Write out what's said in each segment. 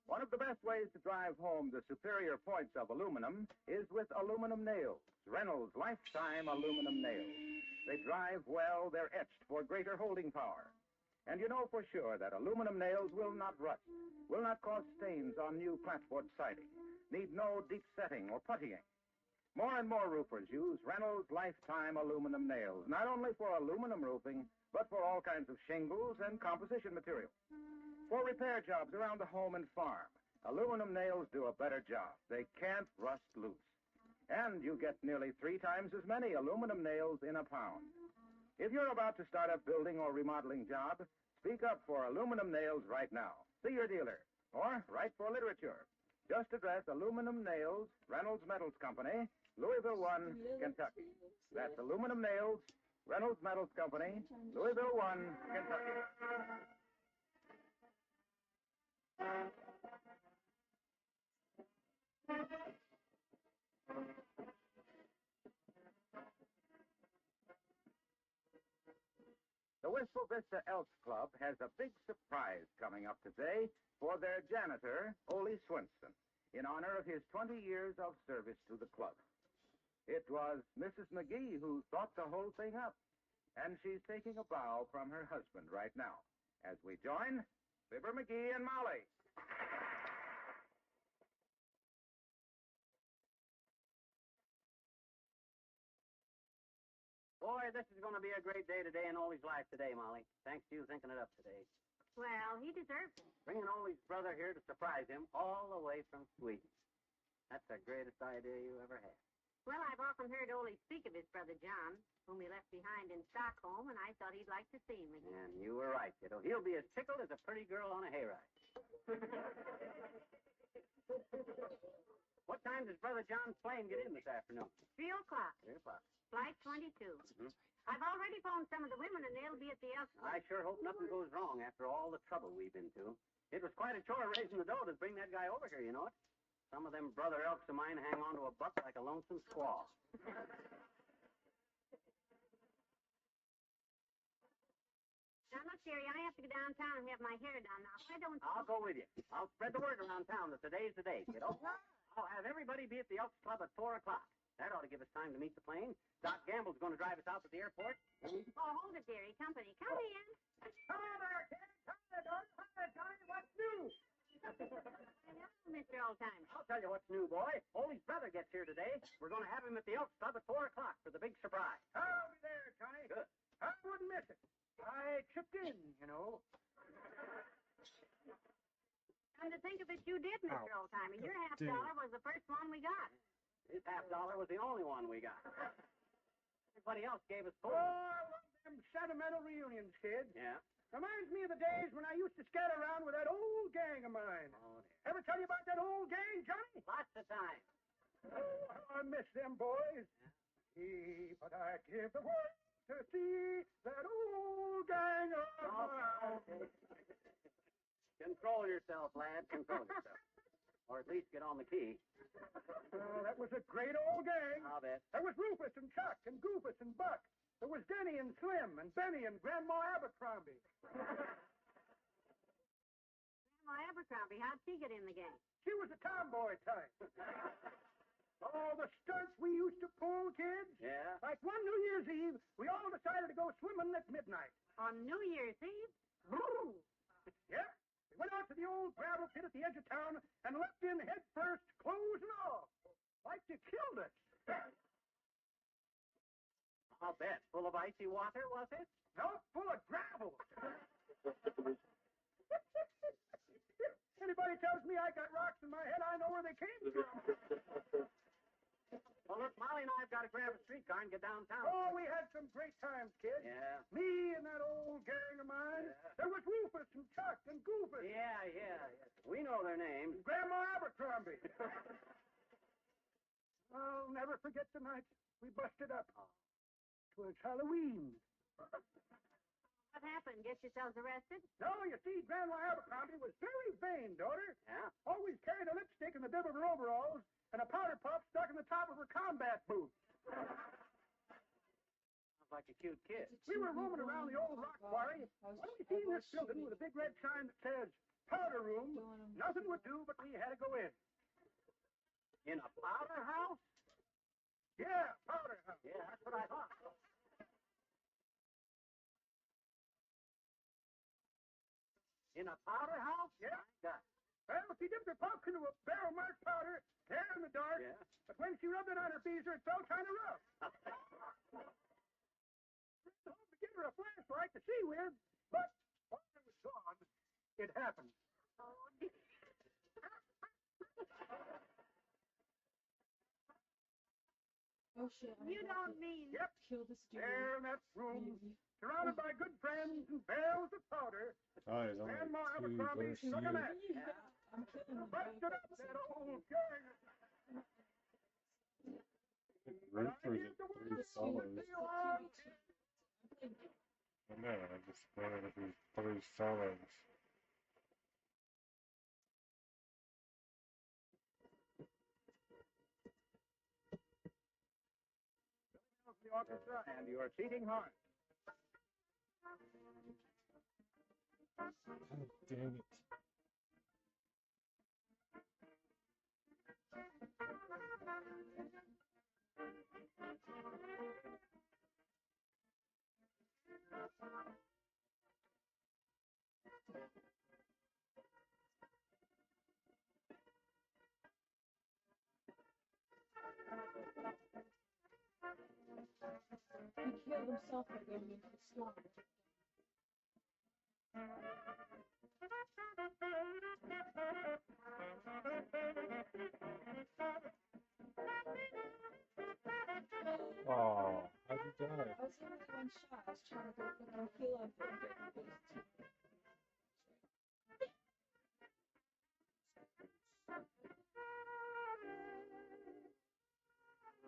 One of the best ways to drive home the superior points of aluminum is with aluminum nails, Reynolds Lifetime Aluminum Nails. They drive well, they're etched for greater holding power. And you know for sure that aluminum nails will not rust, will not cause stains on new clapboard siding, need no deep setting or puttying. More and more roofers use Reynolds Lifetime Aluminum Nails, not only for aluminum roofing, but for all kinds of shingles and composition materials. For repair jobs around the home and farm, aluminum nails do a better job. They can't rust loose. And you get nearly 3 times as many aluminum nails in a pound. If you're about to start a building or remodeling job, speak up for aluminum nails right now. See your dealer. Or write for literature. Just address Aluminum Nails, Reynolds Metals Company, Louisville 1, Kentucky. That's Aluminum Nails, Reynolds Metals Company, Louisville 1, Kentucky. The Wistful Vista Elks Club has a big surprise coming up today for their janitor, Ole Swinston, in honor of his 20 years of service to the club. It was Mrs. McGee who thought the whole thing up, and she's taking a bow from her husband right now as we join Fibber McGee and Molly. Boy, this is going to be a great day today in Ole's life today, Molly. Thanks to you thinking it up today. Well, he deserves it. Bringing Ole's brother here to surprise him all the way from Sweden. That's the greatest idea you ever had. Well, I've often heard Ole speak of his brother John, whom he left behind in Stockholm, and I thought he'd like to see him again. And you were right, kiddo. He'll be as tickled as a pretty girl on a hayride. What time does Brother John's plane get in this afternoon? 3 o'clock. 3 o'clock. Flight 22. Mm-hmm. I've already phoned some of the women, and they'll be at the Elks Club. I sure hope nothing goes wrong after all the trouble we've been to. It was quite a chore raising the dough to bring that guy over here, you know it. Some of them brother elks of mine hang on to a buck like a lonesome squaw. Now, look, Jerry, I have to go downtown and have my hair done now. Why don't you... I'll go with you. I'll spread the word around town that today's the day, kiddo. I'll have everybody be at the Elks Club at 4 o'clock. That ought to give us time to meet the plane. Doc Gamble's going to drive us out to the airport. Oh, hold it, dearie. Company. Come in. Hello there, kid. Hi, Johnny. What's new? Hello, Mr. Oldtimer. I'll tell you what's new, boy. Ole's brother gets here today. We're going to have him at the Elks Club at 4 o'clock for the big surprise. I'll be there, Johnny. Good. I wouldn't miss it. I chipped in, you know. Come to think of it, you did, Mr. Oldtimer. Your $half was the first one we got. His $half was the only one we got. Everybody else gave us Oh, 4. I love them sentimental reunions, kid. Yeah. Reminds me of the days when I used to scatter around with that old gang of mine. Oh, dear. Ever tell you about that old gang, Johnny? Lots of time. Oh, how I miss them boys. Yeah. But I give the world to see that old gang of mine. Control yourself, lad. Control yourself. Or at least get on the key. Oh, that was a great old gang. I'll bet. There was Rufus and Chuck and Goofus and Buck. There was Denny and Slim and Benny and Grandma Abercrombie. Grandma Abercrombie, how'd she get in the game? She was a tomboy type. Oh, the stunts we used to pull, kids. Yeah? Like one New Year's Eve, we all decided to go swimming at midnight. On New Year's Eve? Woo! Yeah. We went out to the old gravel pit at the edge of town and leapt in head first, clothes and all. Like you killed us. I'll bet. Full of icy water, was it? No, full of gravel. Anybody tells me I got rocks in my head, I know where they came from. Well, look, Molly and I have got to grab a streetcar and get downtown. Oh, we had some great times, kid. Yeah. Me and that old gang of mine. Yeah. There was Rufus and Chuck and Goofus. Yeah. We know their names. And Grandma Abercrombie. I'll never forget the night we busted up. Oh. 'Twas Halloween. What happened? Get yourselves arrested? No, you see, Grandma Abercrombie was very vain, daughter. Yeah? Always carried a lipstick in the bib of her overalls and a powder puff stuck in the top of her combat boots. like a cute kid. We were roaming around the old rock quarry when we seen this building with a big red sign that says powder room. Nothing would do, but we had to go in. In a powder house? Yeah, powder house. Yeah, that's what I thought. In a powder house? Yeah. My God. Well, she dipped her puck into a barrel marked powder, there in the dark. Yeah. But when she rubbed it on her beezer, it felt kind of rough. I hope to get her a flashlight to see with, but while I was gone, it happened. Oh, dear. Oh, shit. You don't mean... Yep, Kill this dude. there in that room, surrounded by good friends and barrels of powder, Oh, there's only Grandma two Abercrombie verse struck a you. match. Yeah, I'm killing him. Busted up that old gang. Root for the three solos. I know, I just wanted to be three solos. The orchestra and your seating heart. Oh, dang it. He killed himself by going into the slaughter. Oh, how'd you die? I was only one shot. I was trying to go fucking heal up and get the base team.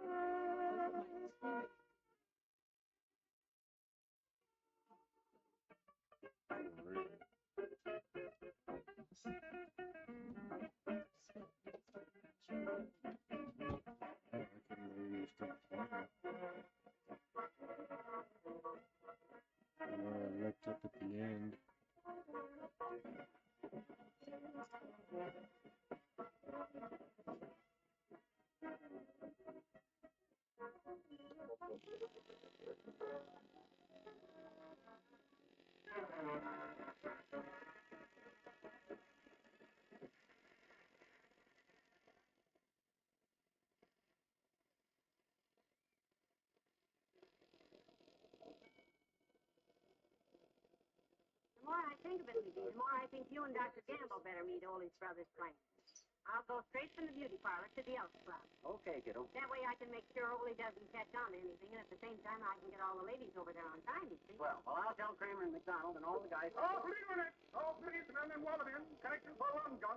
Oh, I couldn't believe you were still playing. And then I looked up at the end. The more I think of it, McGee, the more I think you and Dr. Gamble better meet Ollie's brother's plan. I'll go straight from the beauty parlor to the Elks Club. Okay, kiddo. That way I can make sure Ollie doesn't catch on to anything, and at the same time I can get all the ladies over there on time, you see. Well, I'll tell Kramer and McDonald and all the guys. All three minutes. All three and then Wallaby in. Connection for one gun.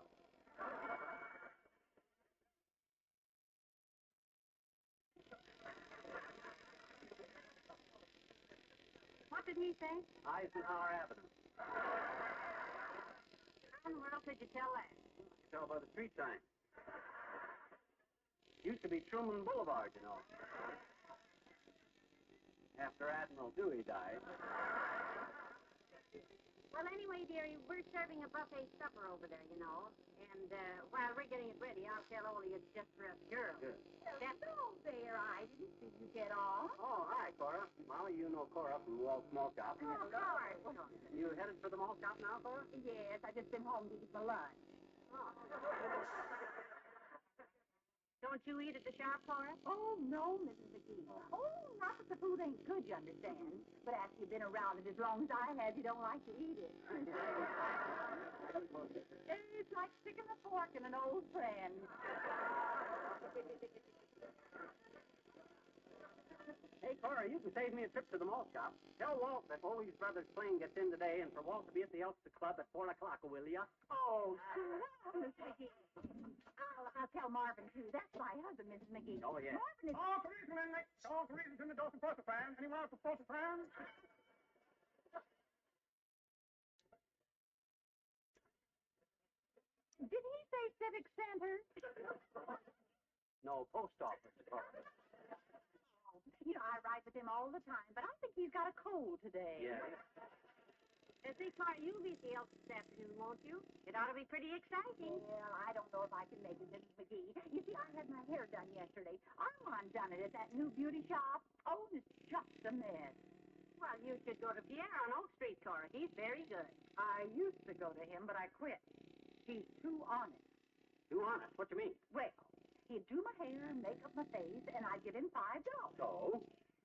What did he say? Eisenhower Avenue. How in the world could you tell that? Tell by the street sign. Used to be Truman Boulevard, you know. After Admiral Dewey died. Well, anyway, dearie, we're serving a buffet supper over there, you know. And while we're getting it ready, I'll tell Ollie it's just for us girls. Good. Hello there. I didn't see you get off. Oh, hi, Cora. Molly, you know Cora from Walt Small Shop. Oh, Howard. You headed for the mall shop now, Cora? Yes, I just been home to eat my lunch. Oh. Don't you eat at the shop, Cora? Oh, no, Mrs. McGee. Oh, not that the food ain't good, you understand. But after you've been around it as long as I have, you don't like to eat it. It's like sticking a fork in an old friend. Hey, Cora, you can save me a trip to the mall shop. Tell Walt that Ollie's brother's plane gets in today, and for Walt to be at the Elks Club at 4 o'clock, will ya? Oh, sure, Mrs. McGee. I'll tell Marvin, too. That's my husband, Mrs. McGee. Oh, yeah. Marvin is... All three in the Dawson Porcupine. Anyone else with Porcupine? Did he say Civic Center? No, post office, Cora. You know, I ride with him all the time, but I think he's got a cold today. Yeah. Big Car, you'll be at the Elks this afternoon, won't you? It ought to be pretty exciting. Well, I don't know if I can make it, Mrs. McGee. You see, I had my hair done yesterday. Armand done it at that new beauty shop. Oh, it's just a mess. Well, you should go to Pierre on Oak Street, Cora. He's very good. I used to go to him, but I quit. He's too honest. Too honest. What you mean? Well, he'd do my hair, make up my face, and I'd give him $5. So?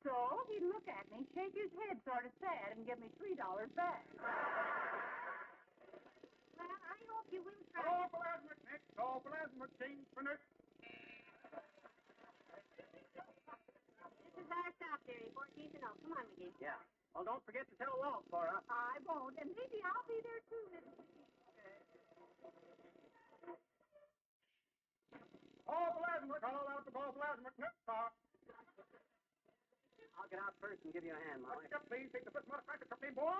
So he'd look at me, shake his head sort of sad, and give me $3 back. Well, I hope you will try. All plasma next, all plasma change finished. This is our stop, dearie. 14th and Oak. Come on, McGee. Yeah. Well, don't forget to tell Walt, Cora. I won't, and maybe I'll be there too, Mrs. McGee. All plasma, call out the ball plasma next car. I'll get out first and give you a hand, Molly. Up, please, take the first motorcycle company, boy.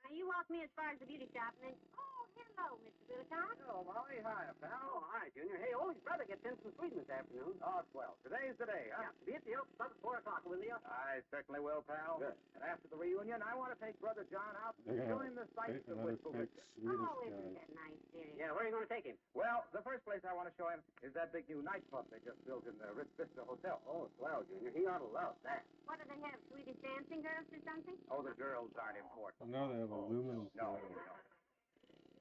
Now, you walk me as far as the beauty shop, and then... Oh, hello, Mr. Wilcox. Oh, Molly, hi, Oh, pal. hi, Junior. Hey, Ollie's brother gets in from Sweden this afternoon. Oh, swell. Today's the day, huh? Yeah. Be at the Elks Club at 4 o'clock, will you? I certainly will, pal. Good. And after the reunion, I want to take Brother John out and They're show gonna him the sights of another wistful fake vision. Swedish Oh, isn't guy. that nice, dearie? Yeah, where are you going to take him? Well, the first place I want to show him is that big new nightclub they just built in the Ritz Vista Hotel. Oh, swell, Junior. He ought to love that. What do they have, Swedish dancing girls or something? Oh, the girls aren't important. No, they have aluminum No, foil. no.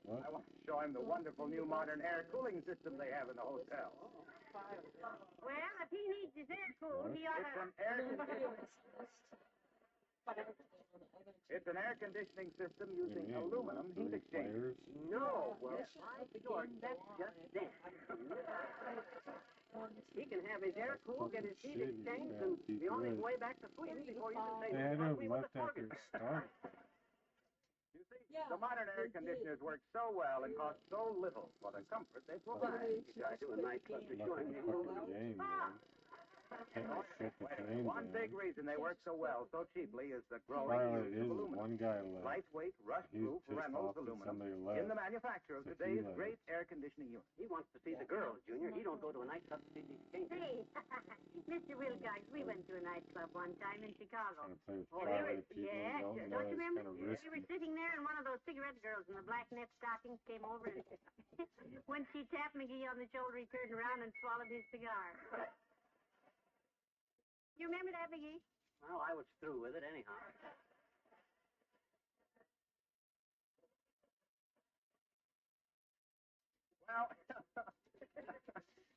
What? I want to show him the wonderful new modern air cooling system they have in the hotel. Well, if he needs his air cooled, he ought It's to... an air It's It's an air conditioning system using Yeah, aluminum heat three exchangers. players. No. Well, Yes. my Jordan, that's just it. He can have his air cooled, get his heat Shitty, exchanged, yeah, and he's be on his right. way back to Sweden before you can say They had "Well, him we were the left after sluggard." it started. You see, Yeah, the modern air they did. conditioners work so well and cost so little for the comfort they provide. You guys do a nice club to show him. Nothing fucking game, man. Can't shut the game One big down. reason they work so well so cheaply is the growing Finally, use it of is aluminum. one guy left. Lightweight, He's rust-proof pissed Reynolds off that aluminum somebody in left. the manufacture of So he today's left. great air conditioning unit. He wants to see the girls, Junior. He don't go to a nightclub to see the exchange. Hey, Mr. Wilcox, we went to a nightclub one time in Chicago. Trying to play with Oh, they were, fire people yeah, and don't don't know you it's remember? kind of We were risky. sitting there, and one of those cigarette girls in the black net stockings came over, and when she tapped McGee on the shoulder, he turned around and swallowed his cigar. You remember that, McGee? Well, I was through with it anyhow. Well,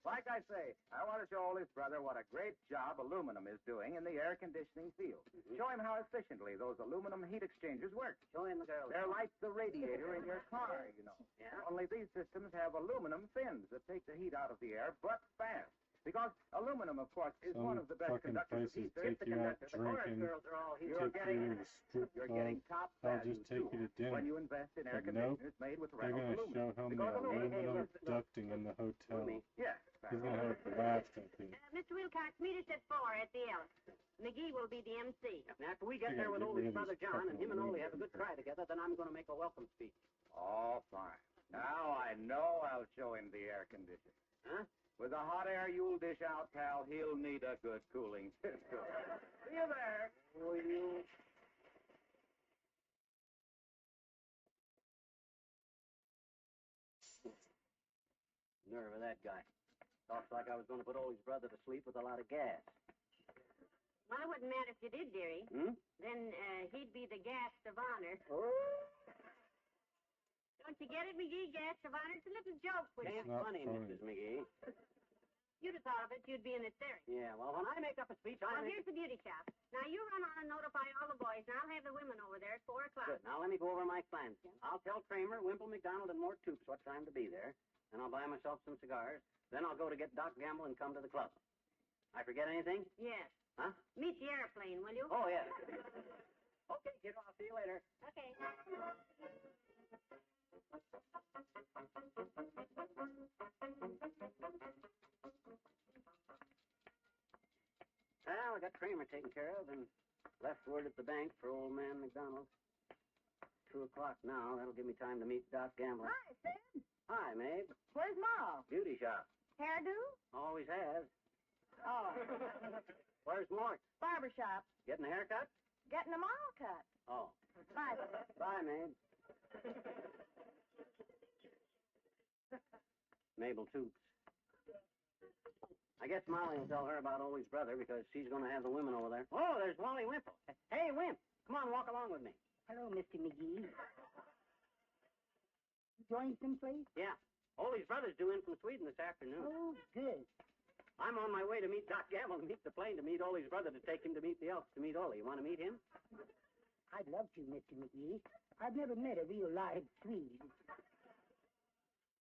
like I say, I want to show Ollie's brother what a great job aluminum is doing in the air conditioning field. Show him how efficiently those aluminum heat exchangers work. Show him the girls. They're like the radiator in your car, you know. Yeah? Only these systems have aluminum fins that take the heat out of the air, but fast. Because aluminum, of course, is Some one of the best fucking conductors of places heat. There is take the you out conductor. The chorus drinking, Girls are all here. You're take getting- you to the strip You're club. getting top I'll value, just take too, you to dinner. when you invest in air But nope, conditioners made with They're Reynolds going to show aluminum. him Because the aluminum listen. ducting in the hotel. Me. Yes. He's going to have a blast, I think. Mr. Wilcox, meet us at 4 at the Elks. McGee will be the MC. And after we get Yeah, there with get Ollie's rid of brother these John and him and fucking Ollie have a good cry together, then I'm going to make a welcome speech. Oh, fine. Now I know I'll show him the air conditioner. Huh? With the hot air you'll dish out, pal, he'll need a good cooling system. See you there. Oh, you... Nerve of that guy. Talks like I was going to put Ollie's brother to sleep with a lot of gas. Well, it wouldn't matter if you did, dearie. Hmm? Then he'd be the guest of honor. Oh. Don't you get it, McGee? Guest of honor? It's a little joke with It's you. not funny, funny. Mrs. McGee. You'd have thought of it. You'd be in it there. Yeah, well, when I make up a speech, I Well, make here's the beauty shop. Now, you run on and notify all the boys, and I'll have the women over there at 4 o'clock. Good. Now, let me go over my plans. I'll tell Kramer, Wimple, McDonald, and Mort Toops what time to be there. Then I'll buy myself some cigars. Then I'll go to get Doc Gamble and come to the club. I forget anything? Yes. Huh? Meet the airplane, will you? Oh, yeah. Okay, kiddo, I'll see you later. Okay. Well, I got Kramer taken care of and left word at the bank for old man McDonald. 2 o'clock now. That'll give me time to meet Doc Gamble. Hi, Sid. Hi, Mabe. Where's Ma? Beauty shop. Hairdo? Always has. Oh. Where's Mort? Barber shop. Getting a haircut? Getting them all cut. Oh. Bye, Sid. Bye, Mabe. Mabel Toops. I guess Molly will tell her about Ole's brother because she's going to have the women over there. Oh, there's Wally Wimple. Hey, Wimp, come on, walk along with me. Hello, Mr. McGee. Join someplace? Yeah. Ole's brother's due in from Sweden this afternoon. Oh, good. I'm on my way to meet Doc Gamble, to meet the plane, to meet Ole's brother, to take him to meet the Elks, to meet Ole. You want to meet him? I'd love to, Mr. McGee. I've never met a real live Swede.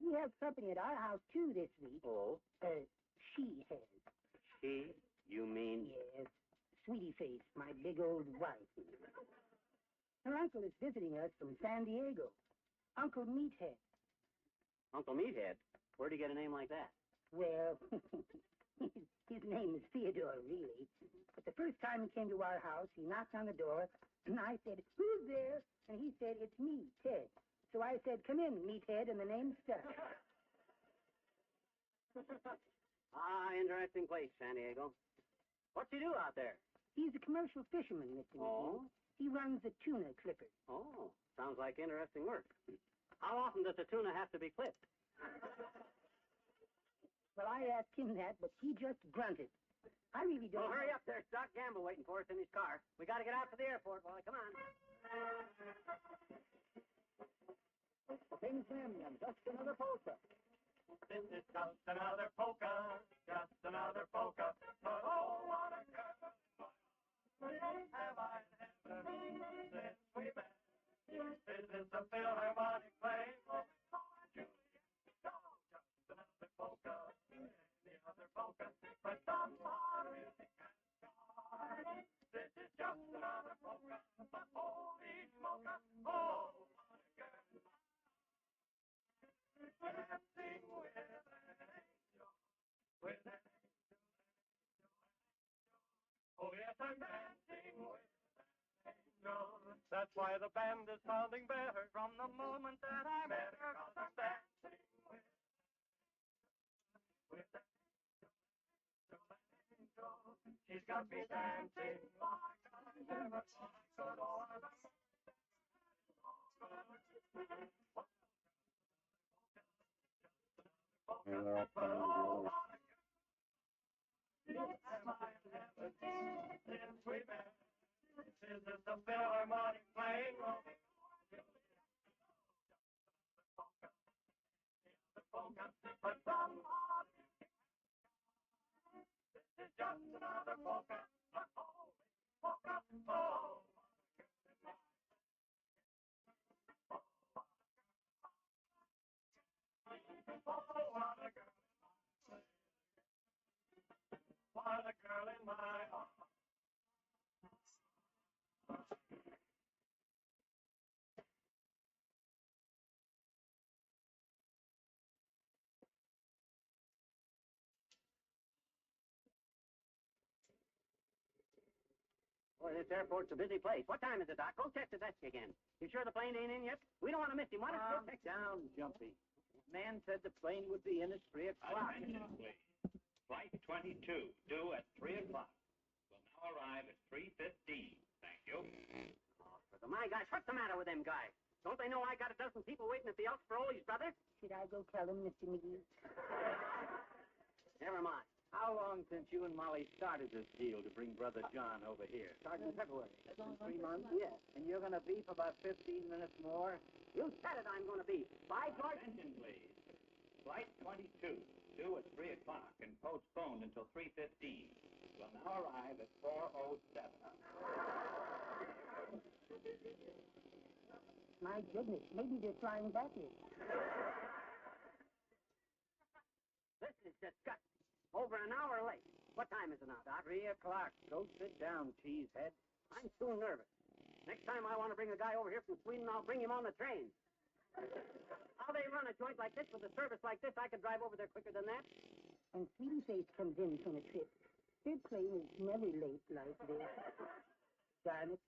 We have company at our house, too, this week. Oh? She has. She? You mean? Yes. Sweetie Face, my big old wife. Her uncle is visiting us from San Diego. Uncle Meathead. Uncle Meathead? Where'd he get a name like that? Well, his name is Theodore, really. But the first time he came to our house, he knocked on the door, and I said, "Who's there?" And he said, "It's me, Ted." So I said, "Come in, Meathead," and the name stuck. Interesting place, San Diego. What's he do out there? He's a commercial fisherman, Mr. McGee. Oh? He runs a tuna clipper. Oh, sounds like interesting work. How often does a tuna have to be clipped? Well, I asked him that, but he just grunted. I really don't. Well, hurry up. There's Doc Gamble waiting for us in his car. We got to get out to the airport, Wally. Come on. King Samuel, just another polka. This is just another polka, just another polka. But oh, what a girl have I in heaven since we met. This is the Philharmonic playing for Juliet. No, just another polka, the other polka. But somehow music has gone. This is just another polka, but holy smoke, oh, what a girl. Dancing with an angel, with an angel. Oh, yes, I'm dancing with an angel. That's why the band is sounding better from the moment that I met her. 'Cause I'm dancing with an angel. She's got me dancing like I never thought I could. Oh, I'm since we met, this is the Philharmonic playing Romeo and Juliet. But somehow this is just another polka, a holy polka. Oh, what a girl. What a girl in my arms. Boy, this airport's a busy place. What time is it, Doc? Go check the desk again. You sure the plane ain't in yet? We don't want to miss him. Why don't you go check? Down, Jumpy. Man said the plane would be in at 3 o'clock. Attention, please. Flight 22, due at 3 o'clock. Will now arrive at 3:15. Thank you. Oh, for my gosh, what's the matter with them guys? Don't they know I got a dozen people waiting at the Elks for Ole's brother? Should I go tell him, Mr. McGee? Never mind. How long since you and Molly started this deal to bring Brother John over here? Started in February. 3 months? Yeah. And you're going to be for about 15 minutes more? You said it, I'm going to be. By George. Attention, please. Flight 22, due at 3 o'clock and postponed until 3:15. Will now arrive at 4:07. My goodness, maybe they're flying backwards. This is disgusting. Over an hour late. What time is it now, Doc? 3 o'clock. Go sit down, cheesehead. I'm too nervous. Next time I want to bring a guy over here from Sweden, I'll bring him on the train. How they run a joint like this with a service like this, I could drive over there quicker than that. When Sweetie Face comes in from a trip, their plane is never late like this. Darn it.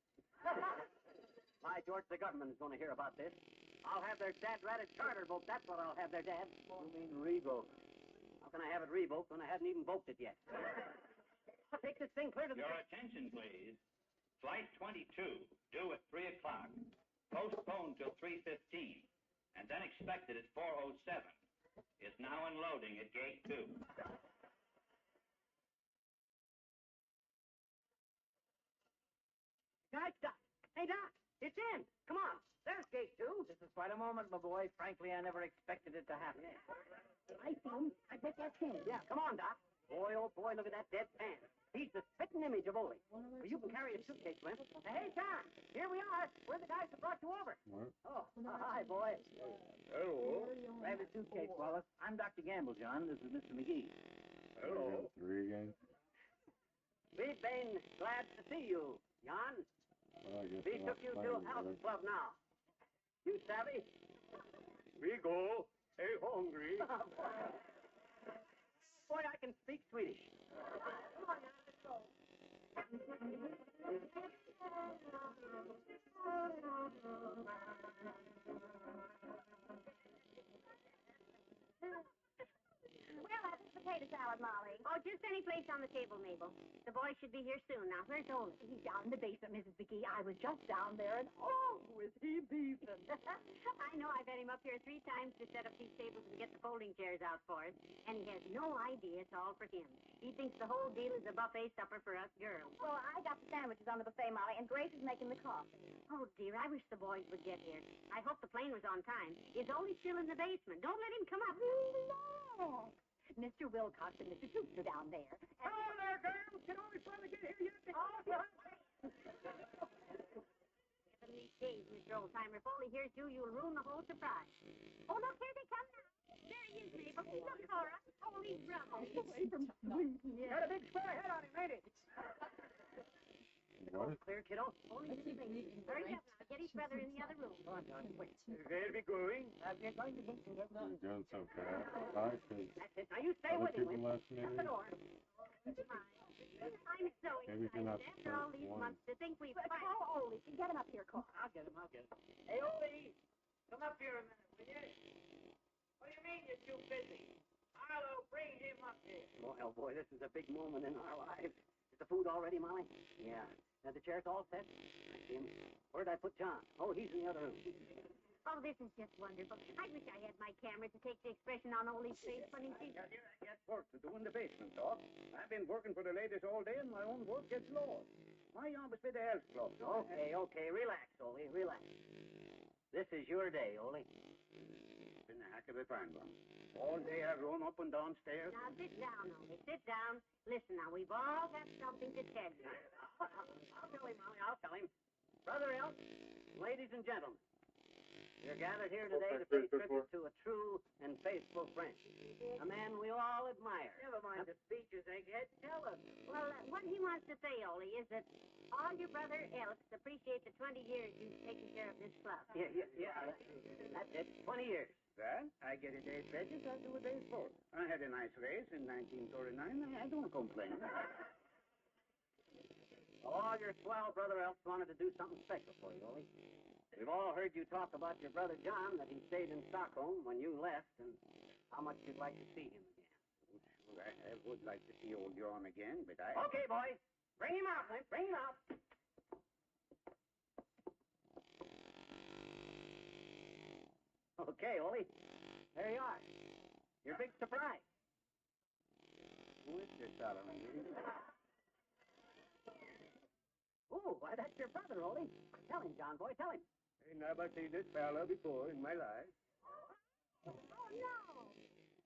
By George, the government is going to hear about this. I'll have their dad-ratted charter vote. That's what I'll have their dad. You mean revoked? How can I have it revoked when I haven't even voked it yet? I'll take this thing clear to the... Your attention, please. Flight 22, due at 3 o'clock. Postponed till 3:15, and then expected at 4:07. Is now unloading at gate 2. Guys, Doc. Hey, Doc, it's in. Come on. There's gate 2. This is quite a moment, my boy. Frankly, I never expected it to happen. I see him. I bet that's him. Yeah, come on, Doc. Boy, oh boy, look at that dead pan. He's the spitting image of Ole. Well, you can carry a suitcase, Flint. Hey, John, here we are. We're the guys that brought you over. What? Oh, hi, boy. Hello. Grab your suitcase, Wallace. I'm Dr. Gamble, John. This is Mr. McGee. Hello. 3 again? We've been glad to see you, Jan. Well, I guess We we're not took you to playing Health together. Club now. You savvy? We go. Hey, hungry. Boy, I can speak Swedish. Come on, Jan, let's go. Well, that's potato salad, Molly. Oh, just any place on the table, Mabel. The boy should be here soon. Now, where's Ole? He's down in the basement, Mrs. McGee. I was just down there, and oh, is he beefing? I know I've had him up here 3 times to set up these tables and get the folding chairs out for us, and he has no idea it's all for him. He thinks the whole deal is a buffet supper for us girls. Well, I got the sandwiches on the buffet, Molly, and Grace is making the coffee. Oh, dear, I wish the boys would get here. I hope the plane was on time. Is Ole still in the basement? Don't let him come up. No. Mr. Wilcox and Mr. Toots are down there. And Hello there, girls. Can Ole finally get here yet? Heavenly days, Mr. Oldtimer. If Ole hears you, you'll ruin the whole surprise. Oh, look, here they come now. There he is, Mabel. Look, Cora. Ole's brother. away from sweet. Got a big square head on him, ain't it? What? Clear, kiddo. Ole's sleeping. Hurry up now. Get his brother in the other room. Come on, John. Wait. Where we going? We're going to meet you. You're doing so fast. I see. That's it. Now, you stay Other with him, people Wimp. left Shut me. the door. I'm so Maybe excited you're not after all these one. months to think we've Call Ole. Get him up here, Cora. I'll get him. Hey, Ole, come up here a minute, will you? What do you mean you're too busy? Harlow, bring him up here. Well, boy, this is a big moment in our lives. Is the food all ready, Molly? Yeah. Now, the chairs all set? I see him. Where did I put John? Oh, he's in the other room. Oh, this is just wonderful. I wish I had my camera to take the expression on Ole's face when he sees I got work to do in the basement, Doc. I've been working for the ladies all day, and my own work gets lost. My job is with the health club. Okay. Relax, Ole. Relax. This is your day, Ole. It's been a heck of a fine one. All day I run up and down stairs. Now, sit down, Ole. Sit down. Listen, now, we've all got something to tell you. I'll tell him, Molly. I'll tell him. Brother Elk, ladies and gentlemen, we're gathered here today to pay tribute to a true and faithful friend, a man we all admire. Never mind the speeches, Egghead. Tell us. Well, what he wants to say, Ole, is that all your brother Elks appreciate the 20 years you've taken care of this club. Yeah. That's it. 20 years. Well, I get a day's wages, I do a day's work. I had a nice raise in 1939. I don't complain. All your swell brother Elks wanted to do something special for you, Ole. We've all heard you talk about your brother John, that he stayed in Stockholm when you left, and how much you'd like to see him again. Well, I would like to see old John again, but I... Okay, boys. Bring him out, Flint. Bring him out. Okay, Ole. There you are. Your big surprise. Who is this fellow? Ooh, why, that's your brother, Ole. Tell him, John boy, tell him. I never seen this fellow before in my life. Oh, no.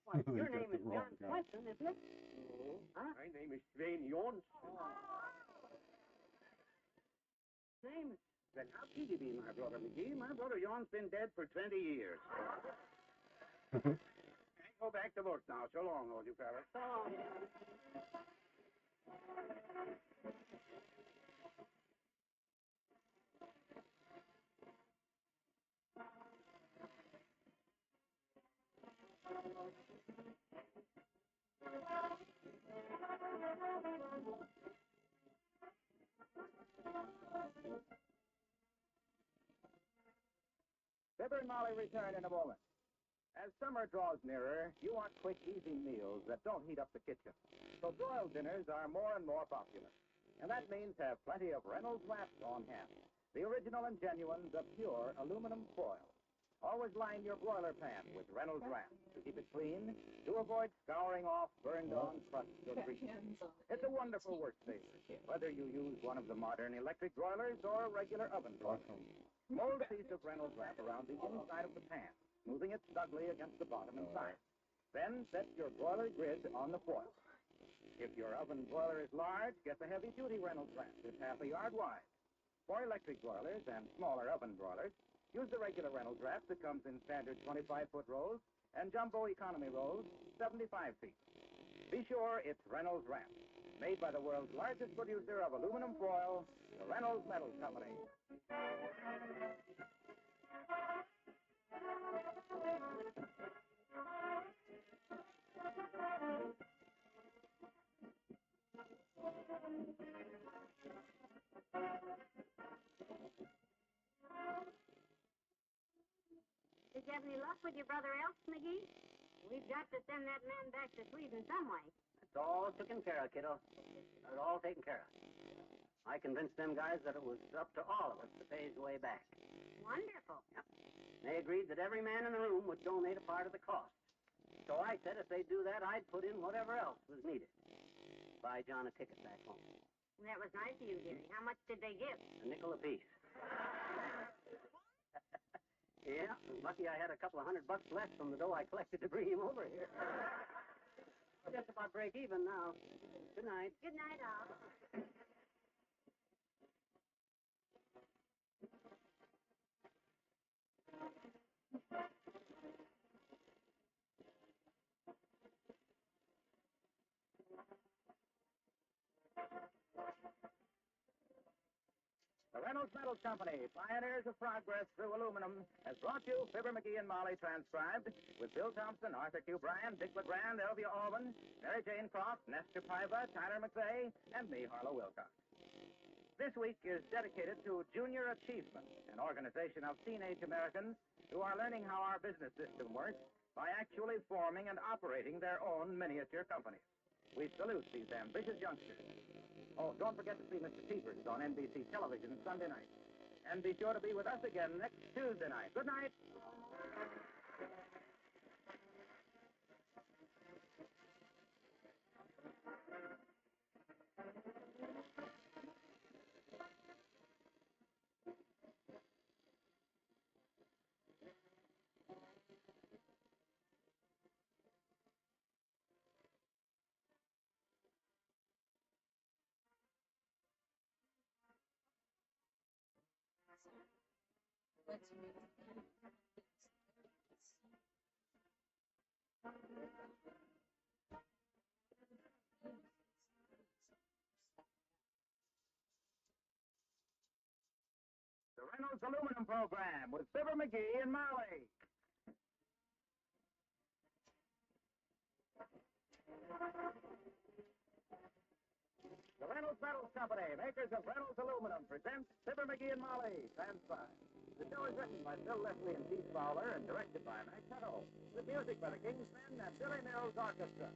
Why, They your got name the is wrong John guy. Swenson, isn't it? No. Huh? My name is Sven Jonsson. Name is... Then how could you be my brother McGee? My brother John's been dead for 20 years. I go back to work now. So long, all you fellas. So long. Fibber and Molly return in a moment. As summer draws nearer, you want quick, easy meals that don't heat up the kitchen. So broiled dinners are more and more popular. And that means have plenty of Reynolds wraps on hand. The original and genuine, the pure aluminum foil. Always line your broiler pan with Reynolds wraps to keep it clean, to avoid scouring off burned-on crusts or grease. It's a wonderful worksaver, whether you use one of the modern electric broilers or a regular oven broiler. Mold a piece of Reynolds wrap around the inside of the pan, smoothing it snugly against the bottom and sides. Then set your broiler grid on the foil. If your oven broiler is large, get the heavy-duty Reynolds wrap. It's half a yard wide. For electric broilers and smaller oven broilers, use the regular Reynolds wrap that comes in standard 25-foot rolls and jumbo economy rolls, 75 feet. Be sure it's Reynolds wrap, made by the world's largest producer of aluminum foil, the Reynolds Metal Company. Did you have any luck with your brother Elf, McGee? We've got to send that man back to Sweden some way. It's all taken care of, kiddo. It's all taken care of. I convinced them guys that it was up to all of us to pay his way back. Wonderful. Yep. They agreed that every man in the room would donate a part of the cost. So I said if they'd do that, I'd put in whatever else was needed. Buy John a ticket back home. That was nice of you, dearie. How much did they give? A nickel apiece. Yeah, lucky I had a couple of $100 left from the dough I collected to bring him over here. Just about break even now. Good night. Good night, all. The Reynolds Metal Company, pioneers of progress through aluminum, has brought you Fibber McGee and Molly transcribed with Bill Thompson, Arthur Q. Bryan, Dick LeGrand, Elvia Alban, Mary Jane Croft, Nestor Piva, Tyler McVeigh, and me, Harlow Wilcox. This week is dedicated to Junior Achievement, an organization of teenage Americans who are learning how our business system works by actually forming and operating their own miniature companies. We salute these ambitious youngsters. Oh, don't forget to see Mr. Peepers on NBC television Sunday night. And be sure to be with us again next Tuesday night. Good night. Let's move. The Reynolds Aluminum Program with Fibber McGee and Molly. The Reynolds Metal Company, makers of Reynolds Aluminum, presents Fibber McGee and Molly, transcribed. The show is written by Bill Leslie and Keith Fowler and directed by Max Hutto, with music by the Kingsmen and Billy Mills Orchestra.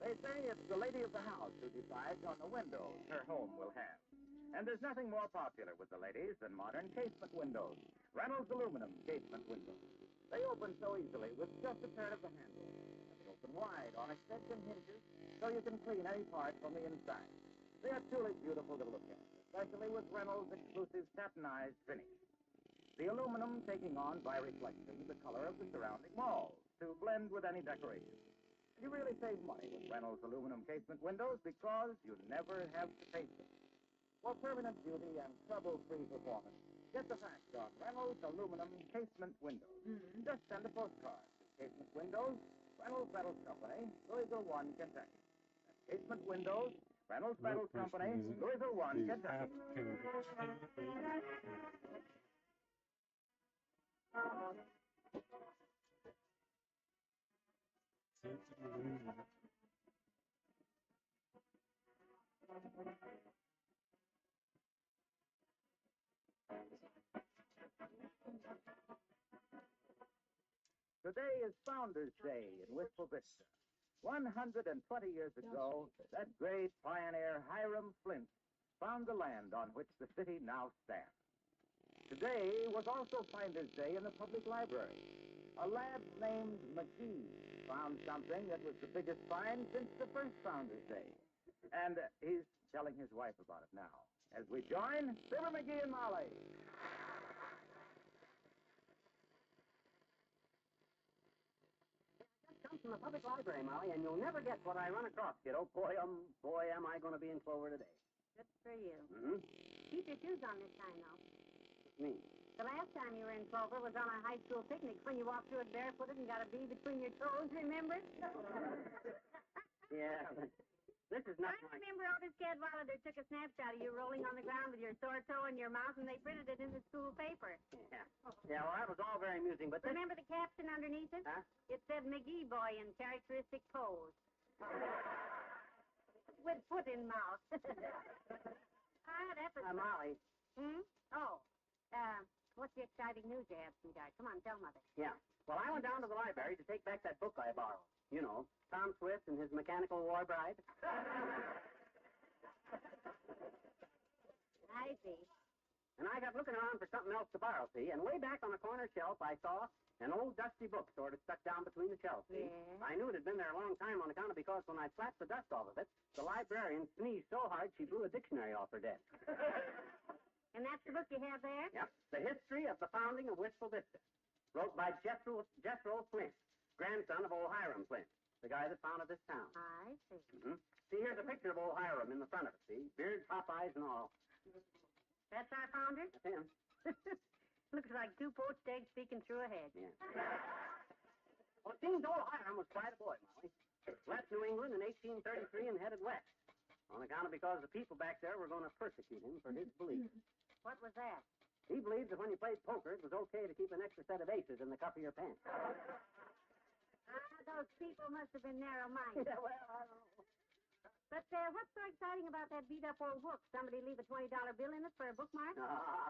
They say it's the lady of the house who decides on the windows her home will have. And there's nothing more popular with the ladies than modern casement windows, Reynolds aluminum casement windows. They open so easily with just a turn of the handle. And they open wide on extension hinges so you can clean any part from the inside. They are truly beautiful to look at, especially with Reynolds' exclusive satinized finish. The aluminum taking on by reflection the color of the surrounding walls to blend with any decoration. You really save money with Reynolds aluminum casement windows because you never have to paint them. For permanent beauty and trouble-free performance, get the facts on Reynolds aluminum casement windows. Just send a postcard to Casement Windows, Reynolds Metal Company, Louisville 1, Kentucky. That's Casement Windows, Reynolds Metals Company, Louisville 1, Kentucky. Today is Founders Day in Wistful Vista. 120 years ago, that great pioneer Hiram Flint found the land on which the city now stands. Today was also Finders Day in the public library. A lad named McGee found something that was the biggest find since the first Founders Day. And he's telling his wife about it now. As we join Fibber McGee and Molly. Come from the public library, Molly, and you'll never guess what I run across, kiddo. Boy, am I going to be in clover today. Good for you. Mm-hmm. Keep your shoes on this time, though. Me. The last time you were in clover was on a high school picnic when you walked through it barefooted and got a bee between your toes, remember? Yeah. This is not I remember Otis Cadwallader took a snapshot of you rolling on the ground with your sore toe in your mouth, and they printed it in the school paper. Yeah. Yeah, well, that was all very amusing, but this... Remember the caption underneath it? Huh? It said McGee boy in characteristic pose. With foot in mouth. That was... Molly. Hmm? Oh. What's the exciting news you have, sweetheart? Come on, tell Mother. Yeah. Well, I went down to the library to take back that book I borrowed. You know, Tom Swift and his Mechanical War Bride. I see. And I got looking around for something else to borrow, see, and way back on the corner shelf I saw an old dusty book sort of stuck down between the shelves, see. Yeah. I knew it had been there a long time on account of because when I slapped the dust off of it, the librarian sneezed so hard she blew a dictionary off her desk. And that's the book you have there? Yep. The History of the Founding of Wistful Vista. Wrote by Jethro Flint, grandson of old Hiram Flint, the guy that founded this town. I see. Mm-hmm. See, here's a picture of old Hiram in the front of it, see? Beard, pop eyes, and all. That's our founder? That's him. Looks like two poached eggs peeking through a head. Yeah. Well, it seems old Hiram was quite a boy, Molly. Left New England in 1833 and headed west. On account of because the people back there were going to persecute him for his beliefs. What was that? He believed that when you played poker, it was okay to keep an extra set of aces in the cuff of your pants. Those people must have been narrow-minded. Yeah, well, I don't know. But what's so exciting about that beat-up old book? Somebody leave a $20 bill in it for a bookmark?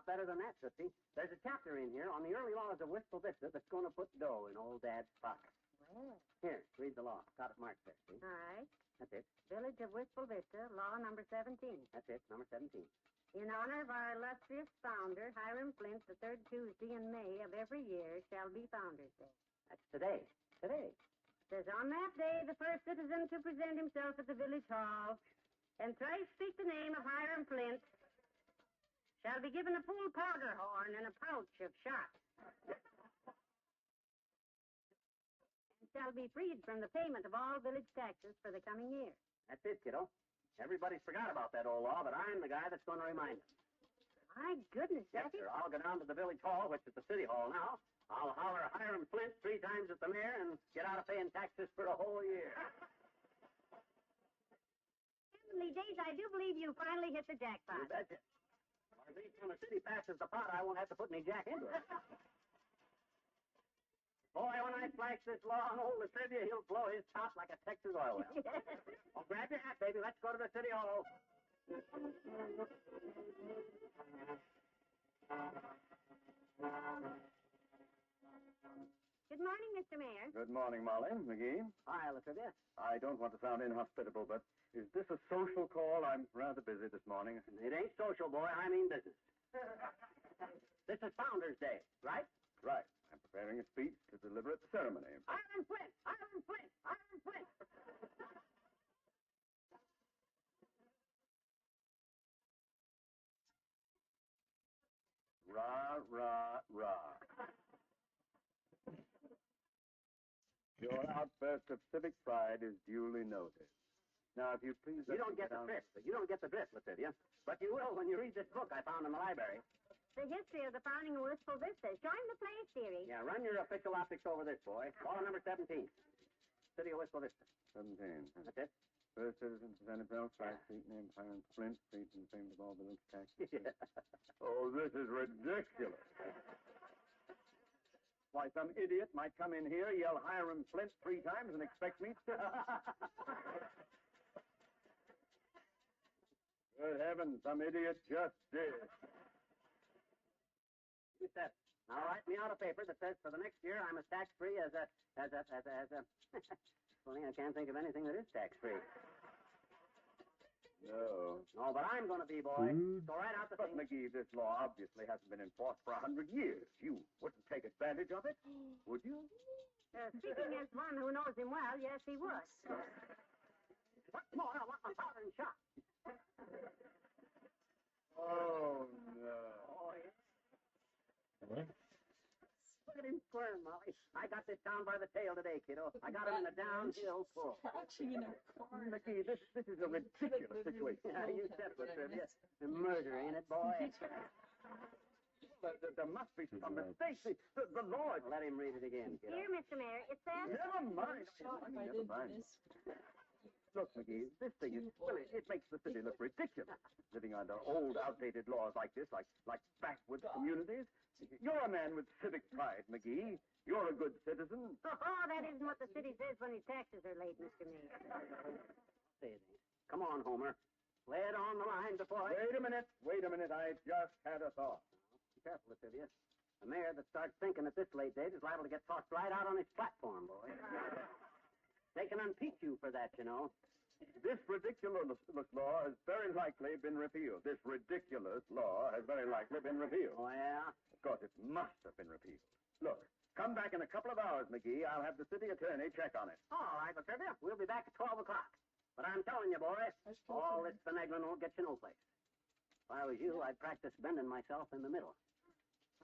Better than that, Tootsie. There's a chapter in here on the early laws of Wistful Vista that's going to put dough in old Dad's pocket. Well. Here, read the law. Got it marked there, see? All right. That's it. Village of Wistful Vista, law number 17. That's it, number 17. In honor of our illustrious founder, Hiram Flint, the third Tuesday in May of every year shall be Founders Day. That's today. Today. Says on that day, the first citizen to present himself at the village hall and thrice speak the name of Hiram Flint shall be given a full powder horn and a pouch of shot. And shall be freed from the payment of all village taxes for the coming year. That's it, kiddo. Everybody's forgot about that old law, but I'm the guy that's going to remind them. My goodness, Yes, Daddy. sir. I'll go down to the village hall, which is the city hall now. I'll holler Hiram Flint 3 times at the mayor and get out of paying taxes for a whole year. Heavenly days, I do believe you finally hit the jackpot. You betcha. Or at least when the city passes the pot, I won't have to put any jack into it. Boy, when I flash this law on old Latrivia, he'll blow his top like a Texas oil well. Oh, grab your hat, baby. Let's go to the city hall. Good morning, Mr. Mayor. Good morning, Molly. McGee. Hi, Latrivia. I don't want to sound inhospitable, but is this a social call? I'm rather busy this morning. It ain't social, boy. I mean business. This is Founders Day, right? Right. I'm preparing a speech to deliver at the ceremony. Hiram Flint! Hiram Flint! Hiram Flint! Rah, rah, rah. Your outburst of civic pride is duly noted. Now, if you please... You don't get the drift. You don't get the drift, Latrivia. But you will when you read this book I found in the library. The history of the founding of Wistful Vista. Showing the place theory. Yeah, run your official optics over this, boy. Law number 17. City of Wistful Vista. 17. That's it. First citizen presented Bell, Fried Street, named Hiram Flint, Street, and famed of all village taxes. Yeah. Oh, this is ridiculous. Why, some idiot might come in here, yell Hiram Flint 3 times, and expect me to... Good heavens, some idiot just did. You said, now write me out a paper that says for the next year I'm as tax-free as a... Well, I can't think of anything that is tax-free. No. No, but I'm going to be, boy. So write out the But, thing. McGee, this law obviously hasn't been enforced for 100 years. You wouldn't take advantage of it, would you? Speaking as one who knows him well, yes, he would. What's more, I want my powder and shot. Oh, no. Oh, yeah. What? Look at him squirm, Molly. I got this down by the tail today, kiddo. I got him in a downhill pull. Crouching in a corner. McGee, this is a ridiculous situation. Yeah, you said it was yes. Murder, ain't it, boy? There must be some mistake. The law... Let him read it again, kiddo. Here, Mr. Mayor, it says... Never mind. Shot if I Never did mind. this. Look, McGee, this thing is... Well, it makes the city look ridiculous. Living under old, outdated laws like this, like backwoods communities. You're a man with civic pride, McGee. You're a good citizen. Oh, that isn't what the city says when his taxes are late, Mr. Mayor. Say it ain't. Come on, Homer. Lay it on the line before I... Wait a minute. I just had a thought. Be careful, Sylvia. A mayor that starts thinking at this late date is liable to get tossed right out on his platform, boy. They can unpeach you for that, you know. This ridiculous law has very likely been repealed. This ridiculous law has very likely been repealed. Oh, yeah? Of course, it must have been repealed. Look, come back in a couple of hours, McGee. I'll have the city attorney check on it. All right, Sylvia. We'll be back at 12 o'clock. But I'm telling you, boy, all this finagling won't get you no place. If I was you, I'd practice bending myself in the middle.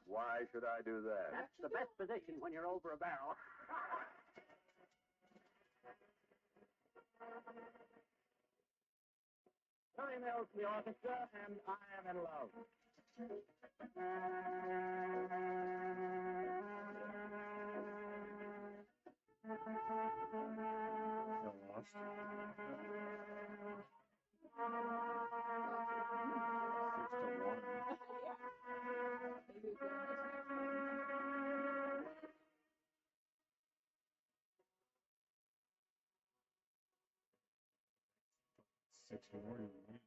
Why should I do that? That's the best position when you're over a barrel. Time else the orchestra, and I am in love. So lost. 6 to 1. Maybe we're going to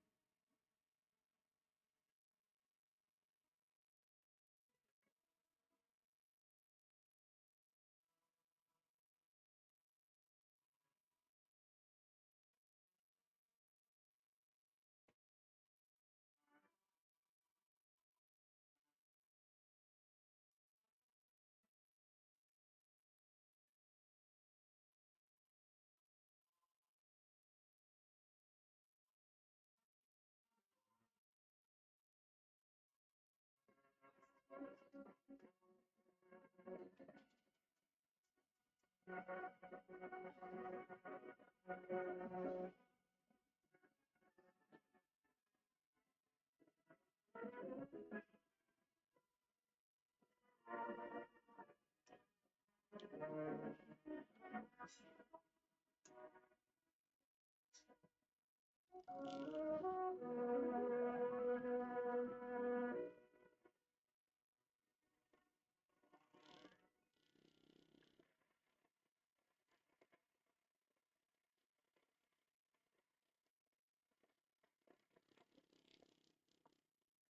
6 to 1.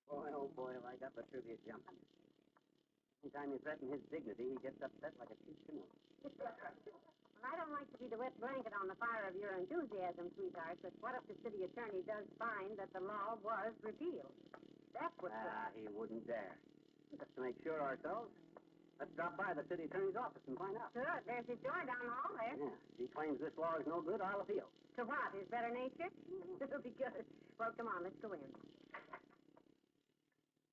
Boy, oh boy, have I got the trivia jumping. Anytime you threaten his dignity, he gets upset like a cheap canoe. Well, I don't like to be the wet blanket on the fire of your enthusiasm, sweetheart, but what if the city attorney does find that the law was repealed? That's what... He wouldn't dare. Just to make sure ourselves, let's drop by the city attorney's office and find out. Sure, there's his door down the hall there. Yeah, if he claims this law is no good, I'll appeal. To what? His better nature? It'll be good. Well, come on, let's go in.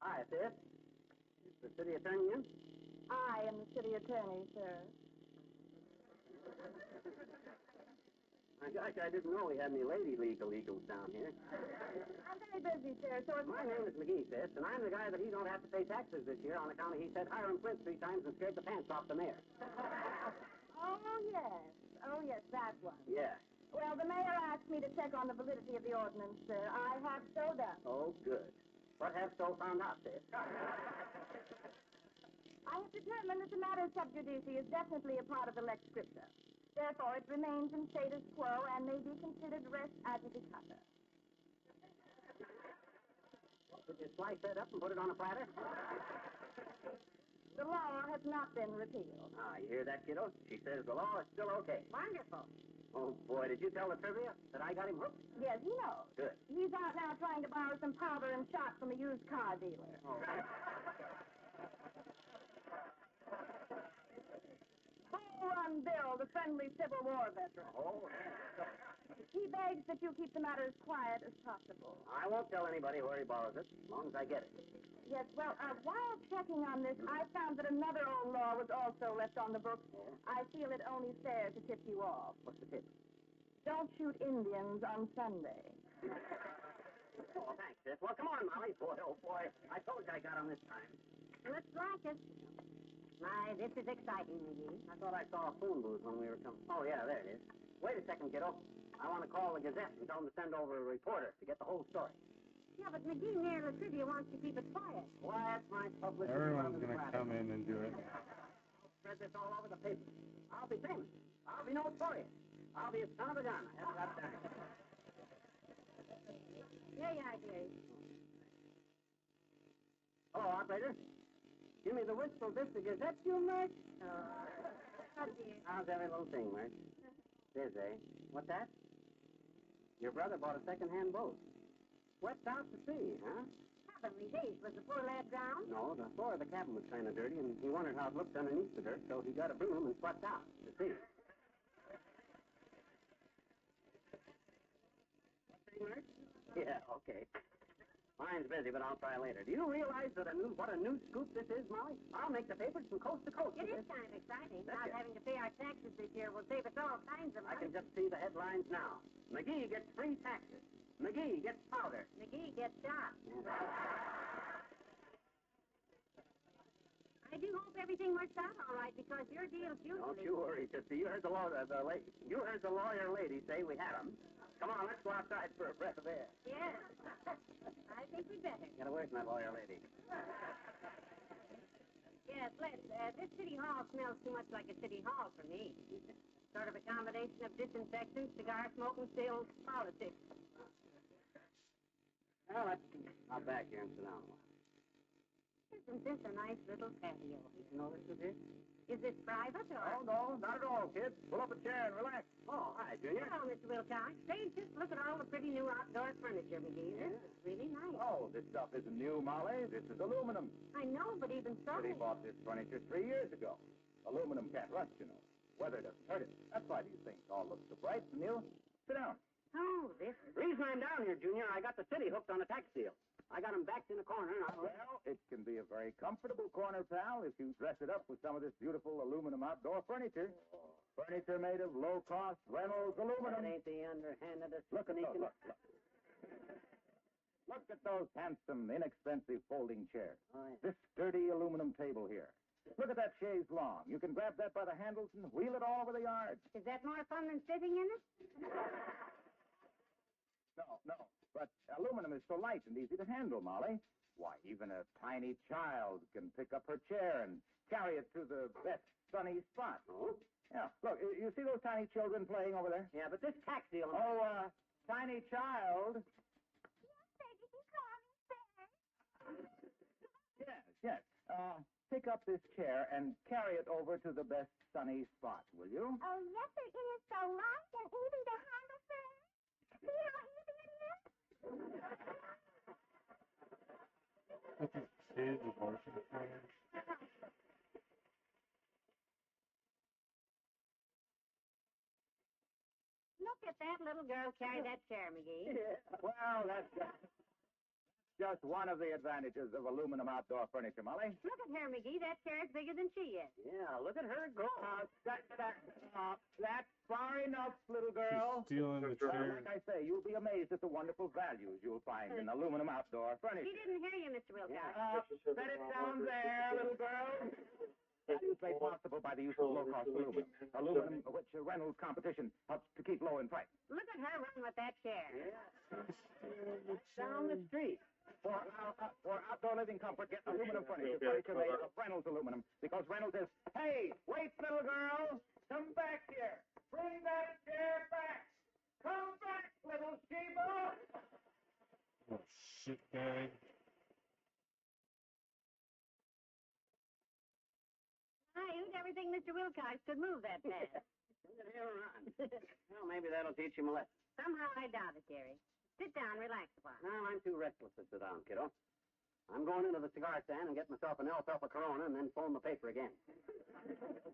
Hi, Sis. Is the city attorney in? I am the city attorney, sir. My gosh, I didn't know we had any lady legal eagles down here. I'm very busy, sir, so it's... My name is McGee, Sis, and I'm the guy that he don't have to pay taxes this year on account of he said Hiram Flint 3 times and scared the pants off the mayor. Oh, yes. Oh, yes, that one. Yeah. Well, the mayor asked me to check on the validity of the ordinance, sir. I have so done. Oh, good. What have so found out, sis? I have determined that the matter sub judice is definitely a part of the lex scripta. Therefore, it remains in status quo and may be considered res adjudicata. Did you slice that up and put it on a platter? The law has not been repealed. Ah, you hear that, kiddo? She says the law is still okay. Wonderful. Oh, boy, did you tell the trivia that I got him hooked? Yes, he knows. Good. He's out now trying to borrow some powder and shot from a used car dealer. Oh. Bull Run Bill, the friendly Civil War veteran. Oh. He begs that you keep the matter as quiet as possible. I won't tell anybody where he borrows it, as long as I get it. Yes, well, while checking on this, I found that another old law was also left on the books. I feel it only fair to tip you off. What's the tip? Don't shoot Indians on Sunday. Oh, thanks, sis. Well, come on, Molly. Boy, oh, boy. I told you I got on this time. Looks like it. My, this is exciting, McGee. I thought I saw a phone booth when we were coming. Oh, yeah, there it is. Wait a second, kiddo. I want to call the Gazette and tell them to send over a reporter to get the whole story. Yeah, but McGee near La Trivia wants to keep it quiet. Quiet, my publicist. Everyone's going to come in and do it. I'll spread this all over the paper. I'll be famous. I'll be notorious. I'll be a son of a gun. I haven't got time. Yeah, I hear you. Hello, operator. Give me the Wistful Vista Gazette, you, Mert? Oh, dear. How's every little thing, Mert? Busy. What's that? Your brother bought a second-hand boat. Swept out to sea, huh? Heavenly days, was the poor lad drowned? No, the floor of the cabin was kind of dirty, and he wondered how it looked underneath the dirt, so he got a broom and swept out to sea. Yeah, okay. Mine's busy, but I'll try later. Do you realize what a new scoop this is, Molly? I'll make the papers from coast to coast. It is kind of exciting. Not having to pay our taxes this year will save us all kinds of I money. can just see the headlines now. McGee gets free taxes. McGee gets powder. McGee gets shot. I do hope everything works out all right, because your deal's usually... Don't you worry, sister. You heard the lawyer lady say we had them. Come on, let's go outside for a breath of air. Yes. I think we'd better. Get away from that lawyer lady. Yes, let's. This city hall smells too much like a city hall for me. Sort of a combination of disinfectant, cigar smoke, and still politics. Well, let's out back here and sit down a while. Isn't this a nice little patio? Did you know this was here? Is this private or... Oh, no, not at all, kid. Pull up a chair and relax. Oh, hi, Junior. Hello, Mr. Wilcox. Say, just look at all the pretty new outdoor furniture, McGee. This is really nice. Oh, this stuff isn't new, Molly. This is aluminum. I know, but even so... He bought this furniture 3 years ago. Aluminum can't rust, you know. Weather doesn't hurt it. That's why these things all look so bright and new. Sit down. Oh, this... Reason I'm down here, Junior, I got the city hooked on a tax deal. I got him backed in a corner, and Well, it can be a very comfortable corner, pal, if you dress it up with some of this beautiful aluminum outdoor furniture. Furniture made of low-cost Reynolds aluminum. That ain't the underhandedest Look at those. sneaking... Look at those handsome, inexpensive folding chairs. Oh, yeah. This sturdy aluminum table here. Look at that chaise long. You can grab that by the handles and wheel it all over the yard. Is that more fun than sitting in it? No. But aluminum is so light and easy to handle, Molly. Why, even a tiny child can pick up her chair and carry it to the best sunny spot. Oh? Yeah, look, you see those tiny children playing over there? Yeah, but this tax deal... Oh, tiny child. Yes. Pick up this chair and carry it over to the best sunny spot, will you? Oh, yes, sir. It is so light and easy to handle, sir. See how easy it is? This is his abortion plan. Look at that little girl carry that chair, McGee. Yeah. Well, that's just one of the advantages of aluminum outdoor furniture, Molly. Look at her, McGee. That chair's bigger than she is. Yeah, look at her go. That's far enough, little girl. She's stealing the chair. Like I say, you'll be amazed at the wonderful values you'll find in aluminum outdoor furniture. She didn't hear you, Mr. Wilcox. Set it down there, little girl. That is a possible by the use of low-cost aluminum. Aluminum, which Reynolds' competition helps to keep low in price. Look at her run with that chair. Down the street. For outdoor living comfort, get aluminum furniture made of Reynolds aluminum, because Reynolds is, hey, wait, little girl, come back here. Bring that chair back. Come back, little Sheba. Oh, shit, guy. I used everything Mr. Wilcox could move that fast. Look at him run. Well, maybe that'll teach him a lesson. Somehow I doubt it, Jerry. Sit down, relax a while. No, I'm too restless to sit down, kiddo. I'm going into the cigar stand and get myself an alfalfa Corona and then phone the paper again.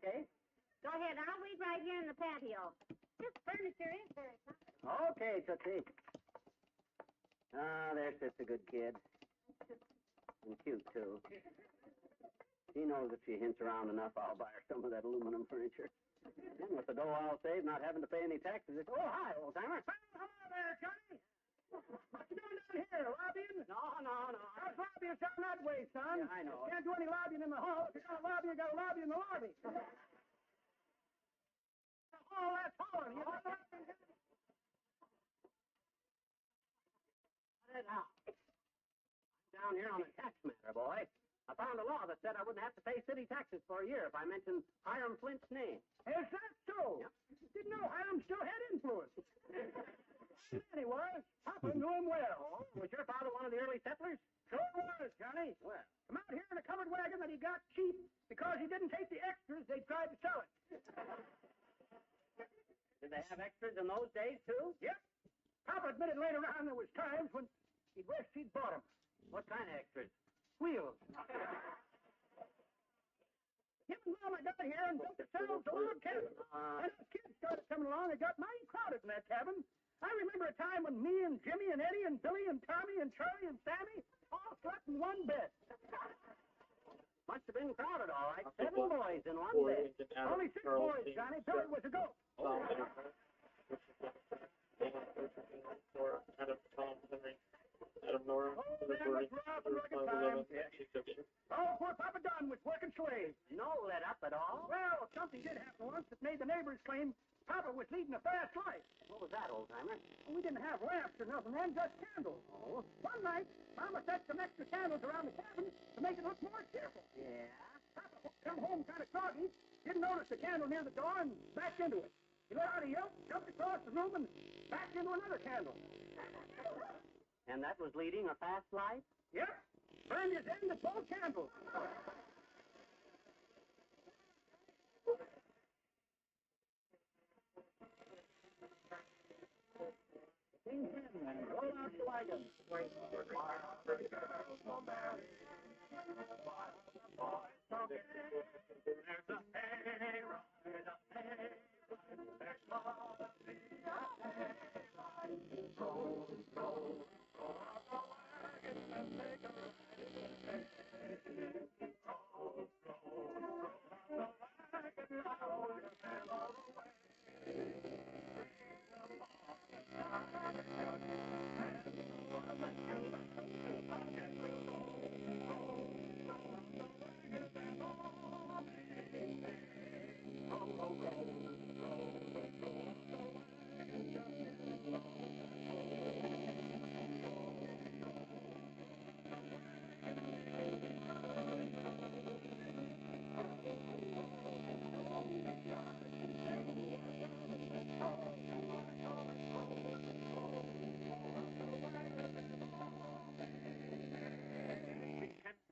Okay? Go ahead. I'll wait right here in the patio. This furniture is very fine. Okay, Tootsie. Ah, there sits a good kid. And cute, too. She knows if she hints around enough, I'll buy her some of that aluminum furniture. And with the dough I'll save, not having to pay any taxes. Oh, hi, old-timer. Hello there, Johnny. What you doing down here, lobbying? No. How's lobbying down that way, son? Yeah, I know. Can't do any lobbying in the hall. If you're going to lobby, you got to lobby in the lobby. The hall, that's hollering. You know what? Now, I'm down here on a tax matter, boy. I found a law that said I wouldn't have to pay city taxes for a year if I mentioned Hiram Flint's name. Is that so? Yep. Didn't know Hiram still had influence. He was. Papa knew him well. Oh, was your father one of the early settlers? Sure was, Johnny. Well, Come out here in a covered wagon that he got cheap because he didn't take the extras they tried to sell it. did they have extras in those days, too? Yep. Papa admitted later on there was times when he'd wished he'd bought them. What kind of extras? Wheels. Him and Mama got here and built themselves a log cabin. And as kids started coming along, it got mighty crowded in that cabin. I remember a time when me and Jimmy and Eddie and Billy and Tommy and Charlie and Sammy all slept in one bed. Must have been crowded, all right. 7 boys in one bed. Only 6 boys, Johnny. Billy was a goat. Adam Nora, Oh, that was rough and rugged times. Oh, poor Papa Dunn was working slaves. No let up at all? Well, something did happen once that made the neighbors claim Papa was leading a fast life. What was that, old-timer? We didn't have lamps or nothing then, just candles. Oh? One night, Mama set some extra candles around the cabin to make it look more cheerful. Yeah? Papa come home kind of groggy, didn't notice the candle near the door and backed into it. He let out a yelp, jumped across the room, and backed into another candle. And that was leading a fast life? Yep. Burned his end at both candles. Roll out the wagon.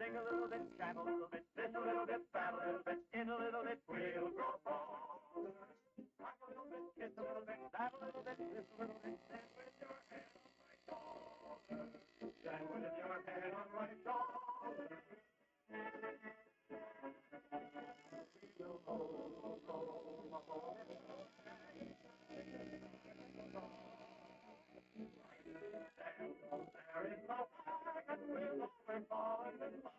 Sing a little bit, chat a little bit, sit a little bit, bat a little bit, in a little bit, we'll grow old. Rock a little bit, kiss a little bit, laugh a little bit, kiss a little bit, stand with your head on my shoulder. Stand with your head on my shoulder. We'll hold, hold. There is no wagon, we'll over fall in love.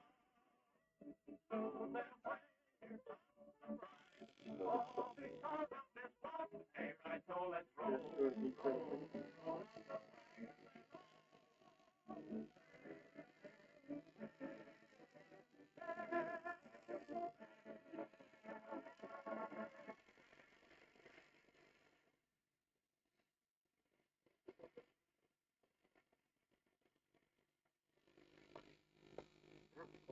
Soon they'll play all because of this love. Hey, right, so let's roll, roll, roll.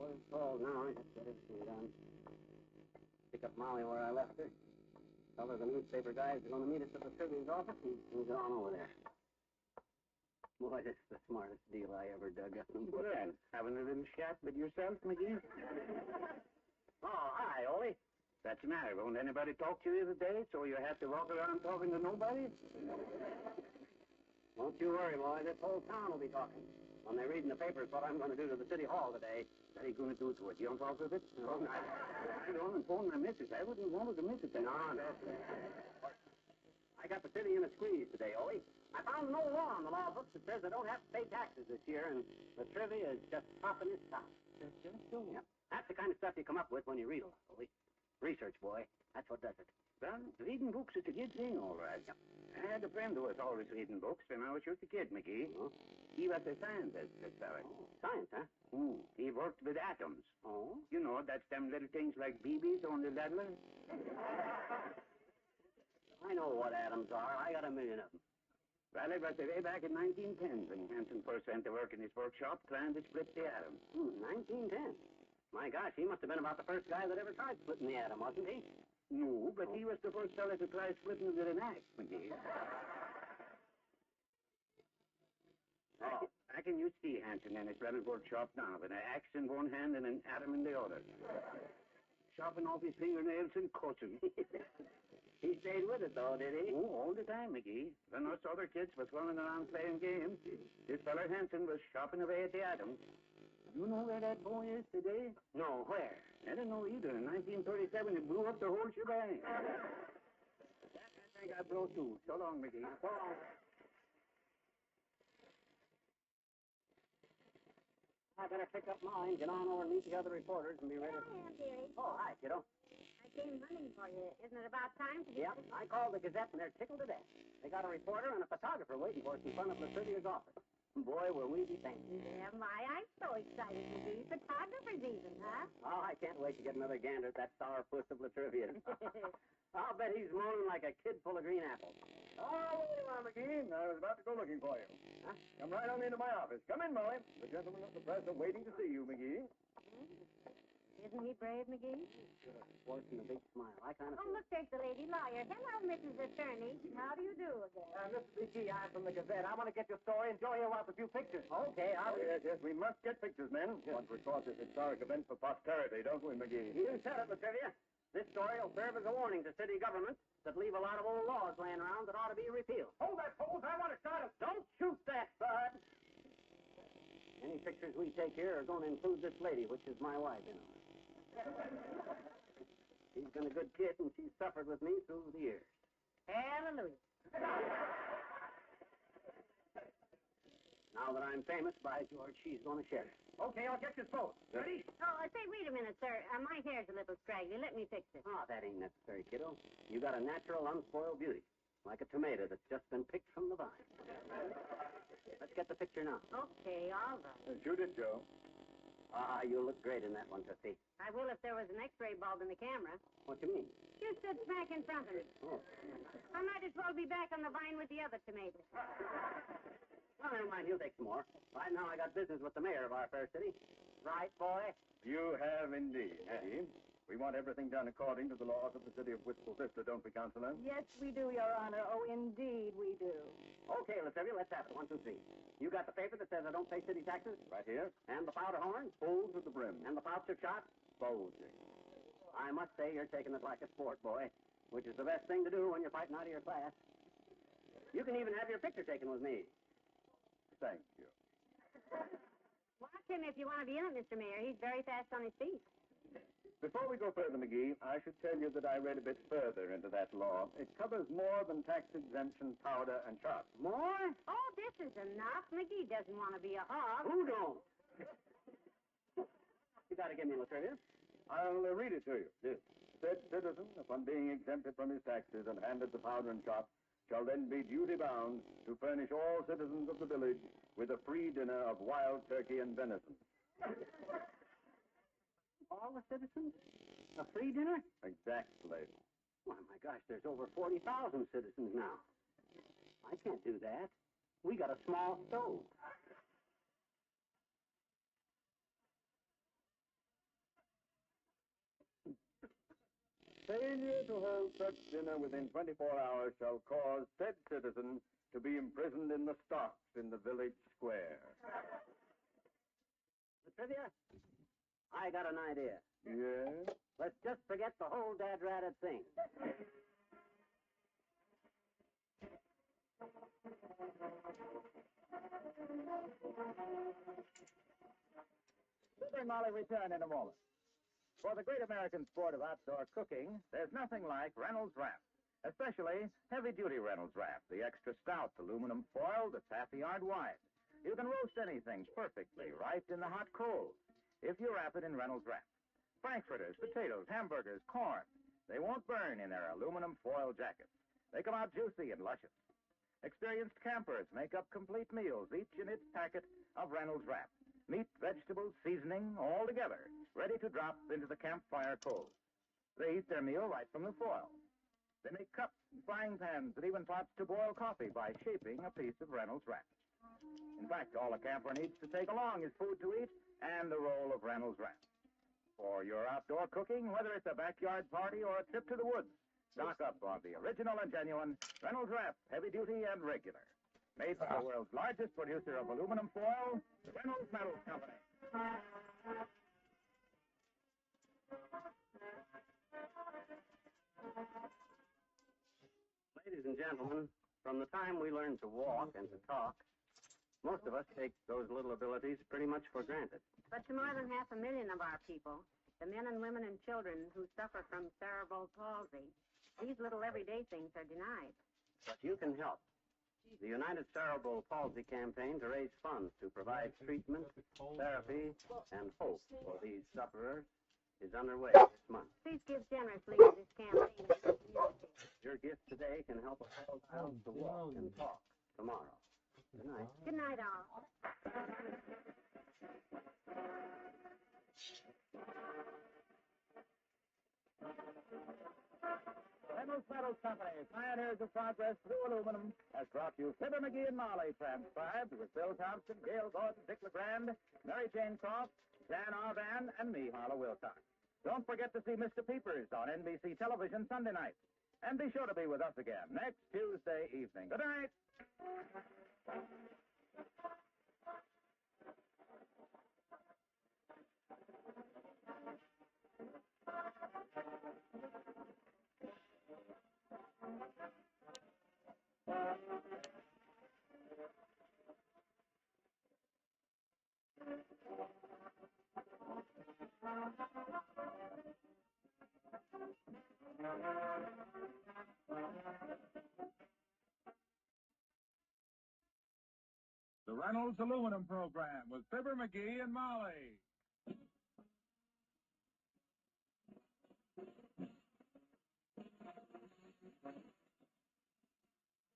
Quarter to 12 now. I just got everything done. Pick up Molly where I left her. Tell her the newspaper guys are going to meet us at the Trivia's office, and we'll get on over there. Boy, this is the smartest deal I ever dug up. Well, having a little chat with yourself, McGee? Oh, hi, Ole. That's the matter. Won't anybody talk to you today, so you have to walk around talking to nobody? Don't you worry, boy. This whole town will be talking. When they read in the papers what I'm going to do to the city hall today. What are you going to do to it? You don't talk with it? No, I don't phone my missus. I wouldn't want her to miss it. No. I got the city in a squeeze today, Ole. I found no law on the law books that says I don't have to pay taxes this year, and the trivia is just topping its top. Just so. Yep. That's the kind of stuff you come up with when you read a lot, Ole. Research, boy. That's what does it. Well, reading books is a good thing, all right. Yep. I had a friend who was always reading books when I was just a kid, McGee. Oh. He was a scientist, this fellow. Oh, science, huh? He worked with atoms. Oh? You know, that's them little things like BBs on the ladder. I know what atoms are. I got a million of them. Well, it was the way back in 1910 when Hansen first went to work in his workshop trying to split the atom. 1910. My gosh, he must have been about the first guy that ever tried splitting the atom, wasn't he? No, but he was the first fellow to try splitting it with an axe, McGee. I can you see Hansen in his running workshop now with an axe in one hand and an atom in the other. Chopping off his fingernails and cutting. He stayed with it, though, did he? Oh, all the time, McGee. When us other kids was running around playing games, this fella Hansen was chopping away at the atom. You know where that boy is today? No, where? I don't know either. In 1937, it blew up the whole shebang. I think I blow too. So long, McGee. So long. I better pick up mine, get on over and meet the other reporters, and be ready. Callahan, dearie. Oh, hi, kiddo. I came running for you. Isn't it about time to get... Yep, I called the Gazette, and they're tickled to death. They got a reporter and a photographer waiting for us in front of the Trivia's office. Boy, will we be thankful. Yeah, my, I'm so excited to be photographers even, huh? Oh, I can't wait to get another gander at that sourpuss of Latrivia. I'll bet he's moaning like a kid full of green apples. Oh, wait a minute, McGee. I was about to go looking for you. Huh? Come right on into my office. Come in, Molly. The gentlemen of the press are waiting to see you, McGee. Isn't he brave, McGee? Voice and a big smile. I kind of... Oh, look, there's the lady lawyer. Hello, Mrs. Attorney. How do you do again? Mr. McGee, I'm from the Gazette. I want to get your story, and Joey wants a few pictures. Okay, Yes, we must get pictures, men. Want to record this historic event for posterity, don't we, McGee? You said it, Latrivia. This story will serve as a warning to city governments that leave a lot of old laws laying around that ought to be repealed. Hold that, Foles. I want to start it. Don't shoot that, bud. Any pictures we take here are going to include this lady, which is my wife, you know. She's been a good kid, and she's suffered with me through the years. Hallelujah. Now that I'm famous, by George, she's going to share it. Okay, I'll get you both. Ready? Oh, say, wait a minute, sir. My hair's a little scraggly. Let me fix it. Oh, that ain't necessary, kiddo. You got a natural, unspoiled beauty, like a tomato that's just been picked from the vine. Let's get the picture now. Okay, all right. Shoot it, Joe. Ah, you look great in that one, Tootsie. I will if there was an X-ray bulb in the camera. What you mean? You stood smack in front of me. Oh. I might as well be back on the vine with the other tomatoes. Well, never mind. He'll take some more. Right now, I got business with the mayor of our fair city. Right, boy? You have indeed, Eddie. We want everything done according to the laws of the city of Wistful Vista, don't we, Councilor? Yes, we do, Your Honor. Oh, indeed we do. Okay, Latrivia, let's have it. 1, 2, 3. You got the paper that says I don't pay city taxes? Right here. And the powder horn? Full to the brim. And the pouch of shot? Bulging. I must say you're taking it like a sport, boy, which is the best thing to do when you're fighting out of your class. You can even have your picture taken with me. Thank you. Watch him if you want to be in it, Mr. Mayor. He's very fast on his feet. Before we go further, McGee, I should tell you that I read a bit further into that law. It covers more than tax exemption, powder, and shot. More? Oh, this is enough. McGee doesn't want to be a hog. Who don't? You got to give me Latrivia. I'll read it to you. Said citizen, upon being exempted from his taxes and handed the powder and shot, shall then be duty-bound to furnish all citizens of the village with a free dinner of wild turkey and venison. All the citizens? A free dinner? Exactly. Why, my gosh, there's over 40,000 citizens now. I can't do that. We got a small stove. Failure to hold such dinner within 24 hours shall cause said citizen to be imprisoned in the stocks in the village square. The trivia? I got an idea. Yes? Let's just forget the whole dad-ratted thing. Fibber and Molly return in a moment. For the great American sport of outdoor cooking, there's nothing like Reynolds Wrap, especially heavy-duty Reynolds Wrap, the extra stout aluminum foil that's half a yard wide. You can roast anything perfectly right in the hot coals if you wrap it in Reynolds Wrap. Frankfurters, potatoes, hamburgers, corn, they won't burn in their aluminum foil jackets. They come out juicy and luscious. Experienced campers make up complete meals, each in its packet of Reynolds Wrap. Meat, vegetables, seasoning, all together, ready to drop into the campfire coals. They eat their meal right from the foil. They make cups and frying pans and even pots to boil coffee by shaping a piece of Reynolds Wrap. In fact, all a camper needs to take along is food to eat and a roll of Reynolds Wrap. For your outdoor cooking, whether it's a backyard party or a trip to the woods, stock up on the original and genuine Reynolds Wrap, heavy duty and regular. Made by the world's largest producer of aluminum foil, the Reynolds Metals Company. Ladies and gentlemen, from the time we learn to walk and to talk, most of us take those little abilities pretty much for granted. But to more than 500,000 of our people, the men and women and children who suffer from cerebral palsy, these little everyday things are denied. But you can help. The United Cerebral Palsy Campaign to raise funds to provide treatment, therapy, and hope for these sufferers is underway this month. Please give generously to this campaign in the community. Your gift today can help us all to walk and talk tomorrow. Good night. Good night, all. Reynolds Metals Company, pioneers of progress through aluminum, has brought you Fibber McGee and Molly, transcribed with Bill Thompson, Gail Gordon, Dick LeGrand, Mary Jane Croft, Jan Arvan, and me, Harlow Wilcox. Don't forget to see Mr. Peepers on NBC television Sunday night. And be sure to be with us again next Tuesday evening. Good night. The Reynolds Aluminum Program with Fibber McGee and Molly.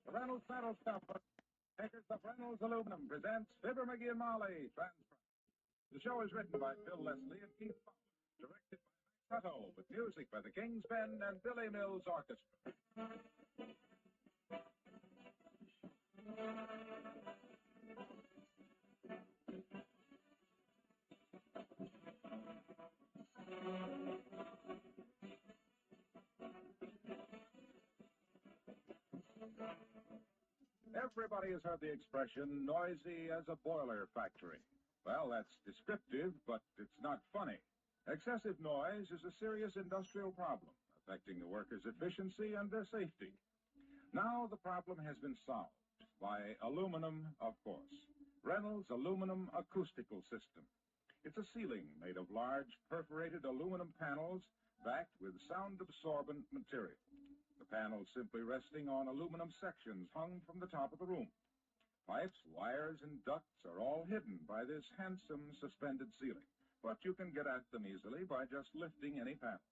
The Reynolds Metals Company, makers of Reynolds Aluminum, presents Fibber McGee and Molly, transcribed. The show is written by Bill Leslie and Keith Fowler, directed by Max Hutto, with music by the King's Ben and Billy Mills Orchestra. Everybody has heard the expression, noisy as a boiler factory. Well, that's descriptive, but it's not funny. Excessive noise is a serious industrial problem, affecting the workers' efficiency and their safety. Now the problem has been solved by aluminum, of course. Reynolds Aluminum Acoustical System. It's a ceiling made of large perforated aluminum panels backed with sound-absorbent material. The panels simply resting on aluminum sections hung from the top of the room. Pipes, wires, and ducts are all hidden by this handsome suspended ceiling, but you can get at them easily by just lifting any panel.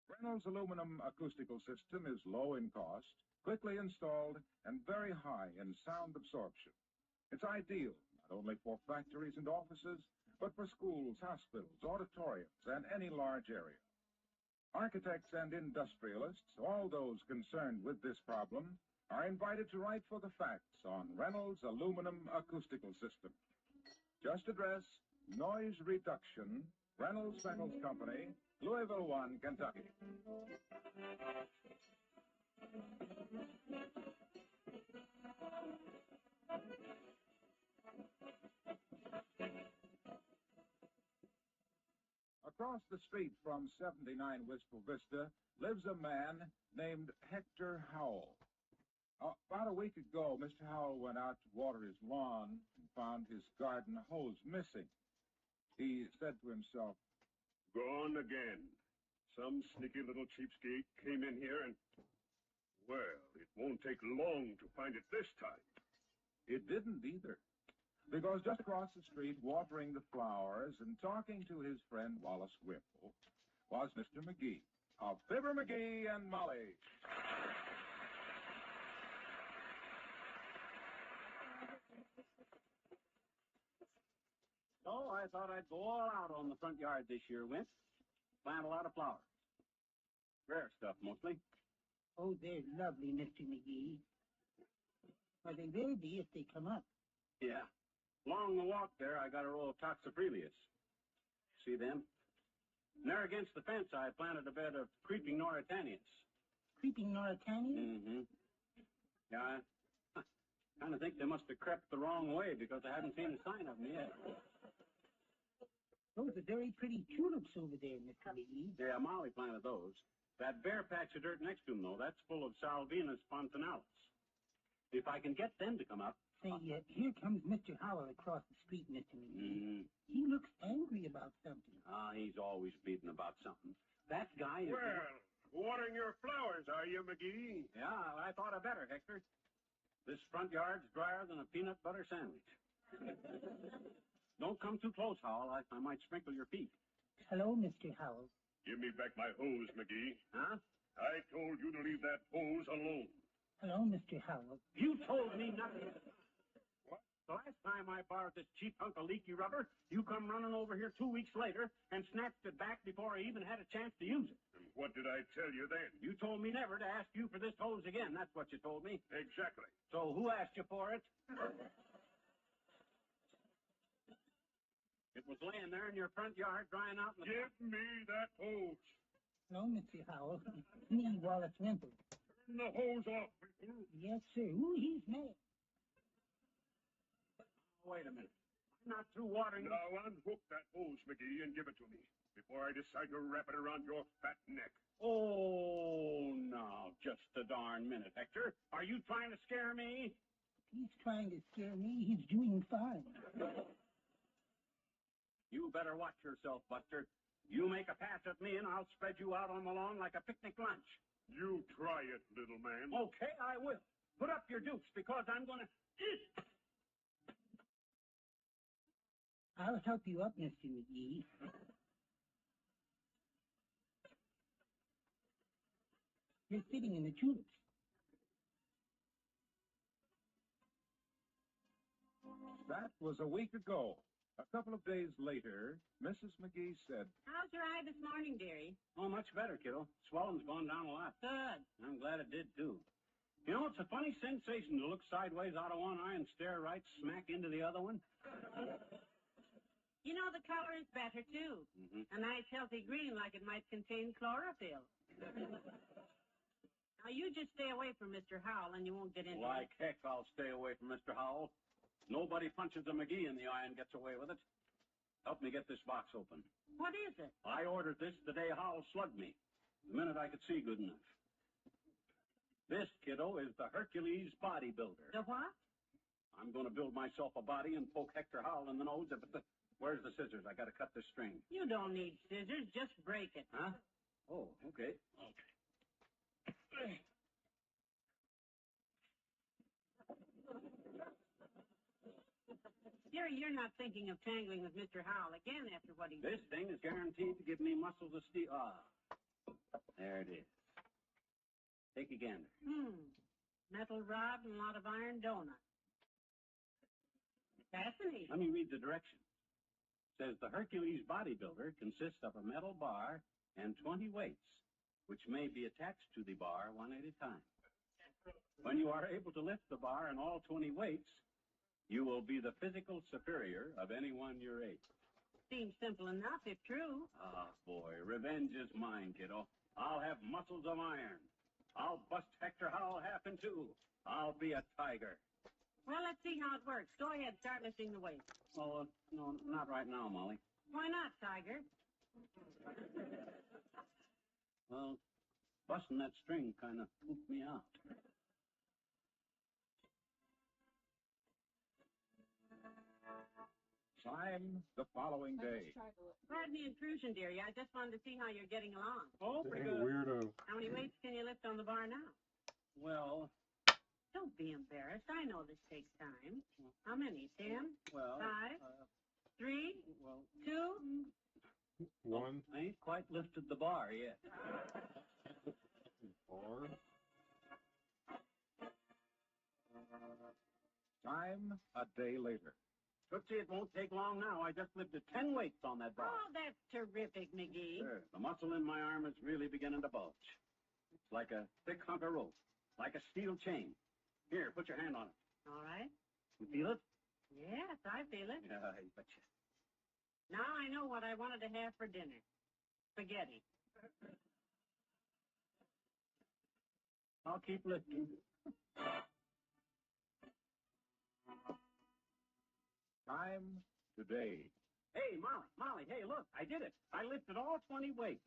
Reynolds Aluminum Acoustical System is low in cost, quickly installed, and very high in sound absorption. It's ideal not only for factories and offices, but for schools, hospitals, auditoriums, and any large area. Architects and industrialists, all those concerned with this problem, are invited to write for the facts on Reynolds Aluminum Acoustical System. Just address Noise Reduction, Reynolds Freckles Company, Louisville 1, Kentucky. Across the street from 79 Wistful Vista lives a man named Hector Howell. About a week ago, Mr. Howell went out to water his lawn and found his garden hose missing. He said to himself, "Gone again. Some sneaky little cheapskate came in here and, well, it won't take long to find it this time." It didn't either, because just across the street, watering the flowers and talking to his friend Wallace Whipple, was Mr. McGee of Fibber McGee and Molly. So I thought I'd go all out on the front yard this year, Wimp. Plant a lot of flowers. Rare stuff, mostly. Oh, they're lovely, Mr. McGee. Well, they will be if they come up. Yeah. Along the walk there, I got a row of toxophilius. See them? And there against the fence, I planted a bed of creeping Noritanius. Creeping Noritanius? Mm-hmm. Yeah, I kind of think they must have crept the wrong way because I haven't seen a sign of them yet. Those are very pretty tulips over there, Mr. McGee. Yeah, Molly planted those. That bare patch of dirt next to them, though, that's full of Salvinus fontanalis. If I can get them to come up... Say, here comes Mr. Howell across the street, Mr. McGee. He looks angry about something. He's always bleeding about something. That guy is... Well, watering your flowers, are you, McGee? Yeah, I thought I better, Hector. This front yard's drier than a peanut butter sandwich. Don't come too close, Howell. I might sprinkle your feet. Hello, Mr. Howell. Give me back my hose, McGee. Huh? I told you to leave that hose alone. Hello, Mr. Howell. You told me nothing. What? The last time I borrowed this cheap hunk of leaky rubber, you come running over here 2 weeks later and snatched it back before I even had a chance to use it. And what did I tell you then? You told me never to ask you for this hose again. That's what you told me. Exactly. So who asked you for it? It was laying there in your front yard, drying out in the... Give me that hose. Hello, Mr. Howell. Me, Wallace Wimple. Turn the hose off, Wimple. Yes, sir. Ooh, he's mad. Wait a minute. I'm not through watering... Now unhook that hose, McGee, and give it to me before I decide to wrap it around your fat neck. Oh, now, just a darn minute, Hector. Are you trying to scare me? He's trying to scare me. He's doing fine. You better watch yourself, Buster. You make a pass at me, and I'll spread you out on the lawn like a picnic lunch. You try it, little man. Okay, I will. Put up your dukes, because I'm going to... I'll help you up, Mr. McGee. You're sitting in the tulips. That was a week ago. A couple of days later, Mrs. McGee said, How's your eye this morning, dearie? Oh, much better, kiddo. Swelling's gone down a lot. Good. I'm glad it did, too. You know, it's a funny sensation to look sideways out of one eye and stare right smack into the other one. You know, the color is better, too. Mm-hmm. A nice, healthy green like it might contain chlorophyll. Now, you just stay away from Mr. Howell and you won't get into Like heck, I'll stay away from Mr. Howell. Nobody punches a McGee in the eye and gets away with it. Help me get this box open. What is it? I ordered this the day Howell slugged me, the minute I could see good enough. This, kiddo, is the Hercules bodybuilder. The what? I'm going to build myself a body and poke Hector Howell in the nose. Where's the scissors? I got to cut this string. You don't need scissors. Just break it. Huh? Oh, okay. You're not thinking of tangling with Mr. Howell again after what he... This thing is guaranteed to give me muscles of steel. There it is. Take a gander. Metal rod and a lot of iron donuts. Fascinating. Let me read the direction. It says the Hercules bodybuilder consists of a metal bar and 20 weights, which may be attached to the bar one at a time. When you are able to lift the bar and all 20 weights, you will be the physical superior of anyone your age. Seems simple enough, if true. Ah, boy, revenge is mine, kiddo. I'll have muscles of iron. I'll bust Hector Howell half in two. I'll be a tiger. Well, let's see how it works. Go ahead, start lifting the weight. Oh, no, not right now, Molly. Why not, Tiger? Well, busting that string kind of pooped me out. Time the following day. Pardon the intrusion, dearie. I just wanted to see how you're getting along. Oh, pretty Hey, good. weirdo. How many weights can you lift on the bar now? Well, Don't be embarrassed. I know this takes time. How many? 10? well. 5? 3? Well, 2? One, I ain't quite lifted the bar yet. 4. Time a day later. Tootsie, it won't take long now. I just lifted 10 weights on that bar. Oh, that's terrific, McGee. Sure. The muscle in my arm is really beginning to bulge. It's like a thick hunk of rope, like a steel chain. Here, put your hand on it. All right. You feel it? Yes, I feel it. Yeah, I bet you. Now I know what I wanted to have for dinner. Spaghetti. I'll keep lifting. Time today. Hey, Molly, hey, look, I did it. I lifted all 20 weights.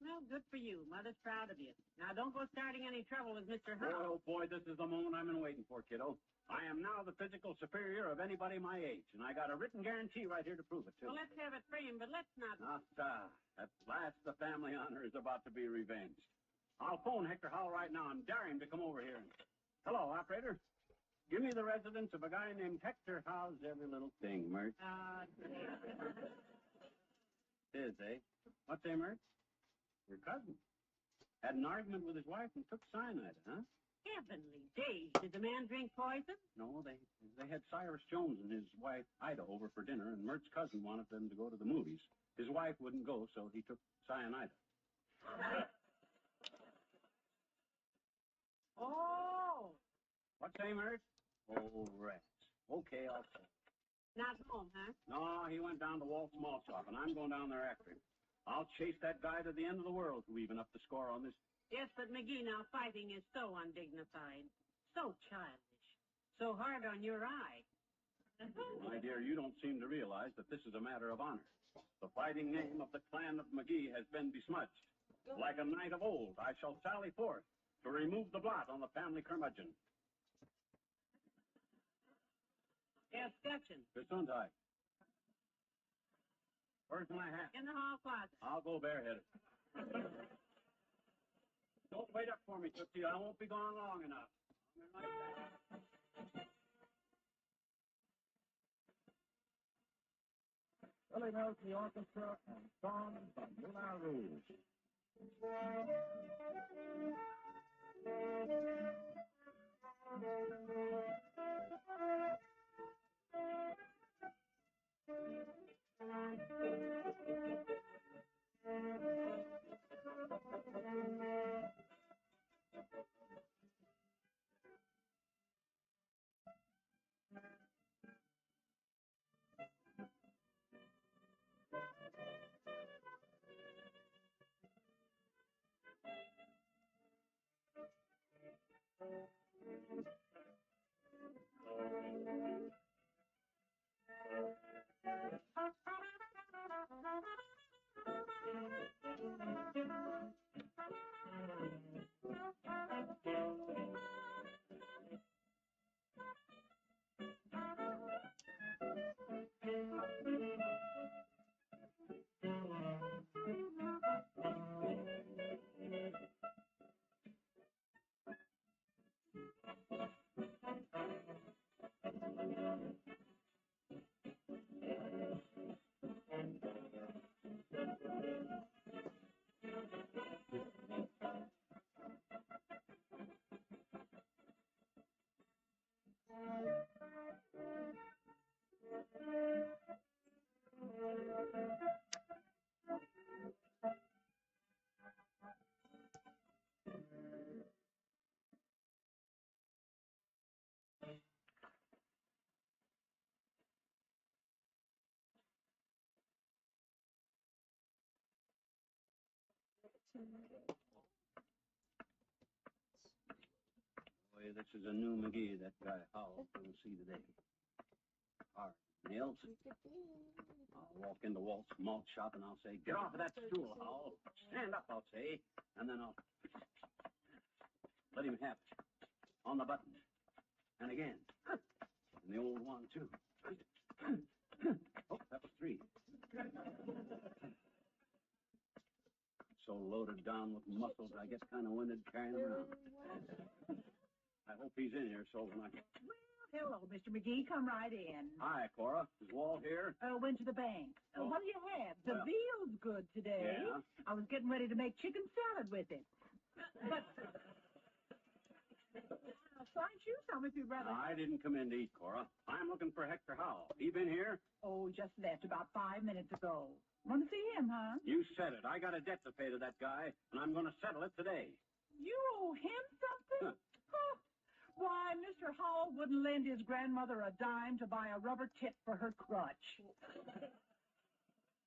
Well, good for you. Mother's proud of you. Now, don't go starting any trouble with Mr. Howell. Oh, boy, this is the moment I've been waiting for, kiddo. I am now the physical superior of anybody my age, and I got a written guarantee right here to prove it, too. Well, let's have it framed, but let's not... At last, the family honor is about to be revenged. I'll phone Hector Howell right now and dare him to come over here. Hello, operator. Give me the residence of a guy named Hector Howell's every little thing, Mert. Is, eh? What's that, Mert? Your cousin. Had an argument with his wife and took cyanide, huh? Heavenly days. Did the man drink poison? No, they had Cyrus Jones and his wife Ida over for dinner, and Mert's cousin wanted them to go to the movies. His wife wouldn't go, so he took cyanide. Oh! What's that, Mert? Oh, rats. Okay, I'll tell. Not home, huh? No, he went down to Walt's Mall Shop, and I'm going down there after him. I'll chase that guy to the end of the world to even up the score on this. Yes, but McGee, now fighting is so undignified, so childish, so hard on your eye. My dear, you don't seem to realize that this is a matter of honor. The fighting name of the clan of McGee has been besmudged. Like a knight of old, I shall sally forth to remove the blot on the family curmudgeon. Escutcheon. Gesundheit. Where's my hat? In the hall closet. I'll go bareheaded. Don't wait up for me, Tootsie. I won't be gone long enough. Billy Mills, the orchestra, and songs from Moulin Rouge. Boy, this is a new McGee that guy Howell's going to see today. Hard nails. I'll walk into Walt's malt shop and I'll say, "Get off of that stool, Howell. Stand up," I'll say. And then I'll let him have it. On the button. And again. And the old one, too. Oh, that was 3. So loaded down with muscles, I get kind of winded carrying him around. I hope he's in here so when I... Hello, Mr. McGee. Come right in. Hi, Cora. Is Walt here? Went to the bank. What do you have? The veal's good today. Yeah? I was getting ready to make chicken salad with it. But... Slice you some if you'd rather. I didn't come in to eat, Cora. I'm looking for Hector Howell. He been here? Oh, just left about 5 minutes ago. Want to see him, huh? You said it. I got a debt to pay to that guy, and I'm going to settle it today. You owe him something? Huh. Why, Mr. Howell wouldn't lend his grandmother a dime to buy a rubber tip for her crutch. I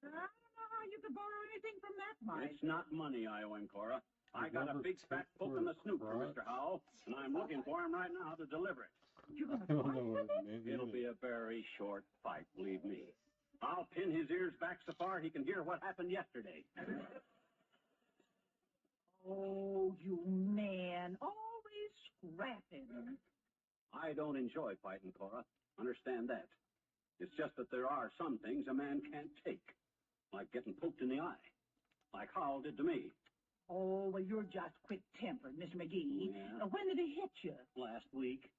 don't know how you could borrow anything from that much. It's not money I owe him, Cora. I got a big fat poke in the snoot for Mr. Howell, and I'm looking for him right now to deliver it. You're going to fight with him? It'll be a very short fight, believe me. I'll pin his ears back so far he can hear what happened yesterday. Oh, you man. Always scrapping. I don't enjoy fighting, Cora. Understand that. It's just that there are some things a man can't take, like getting poked in the eye, like Howell did to me. Oh, well, you're just quick-tempered, Mr. McGee. Yeah. When did he hit you? Last week.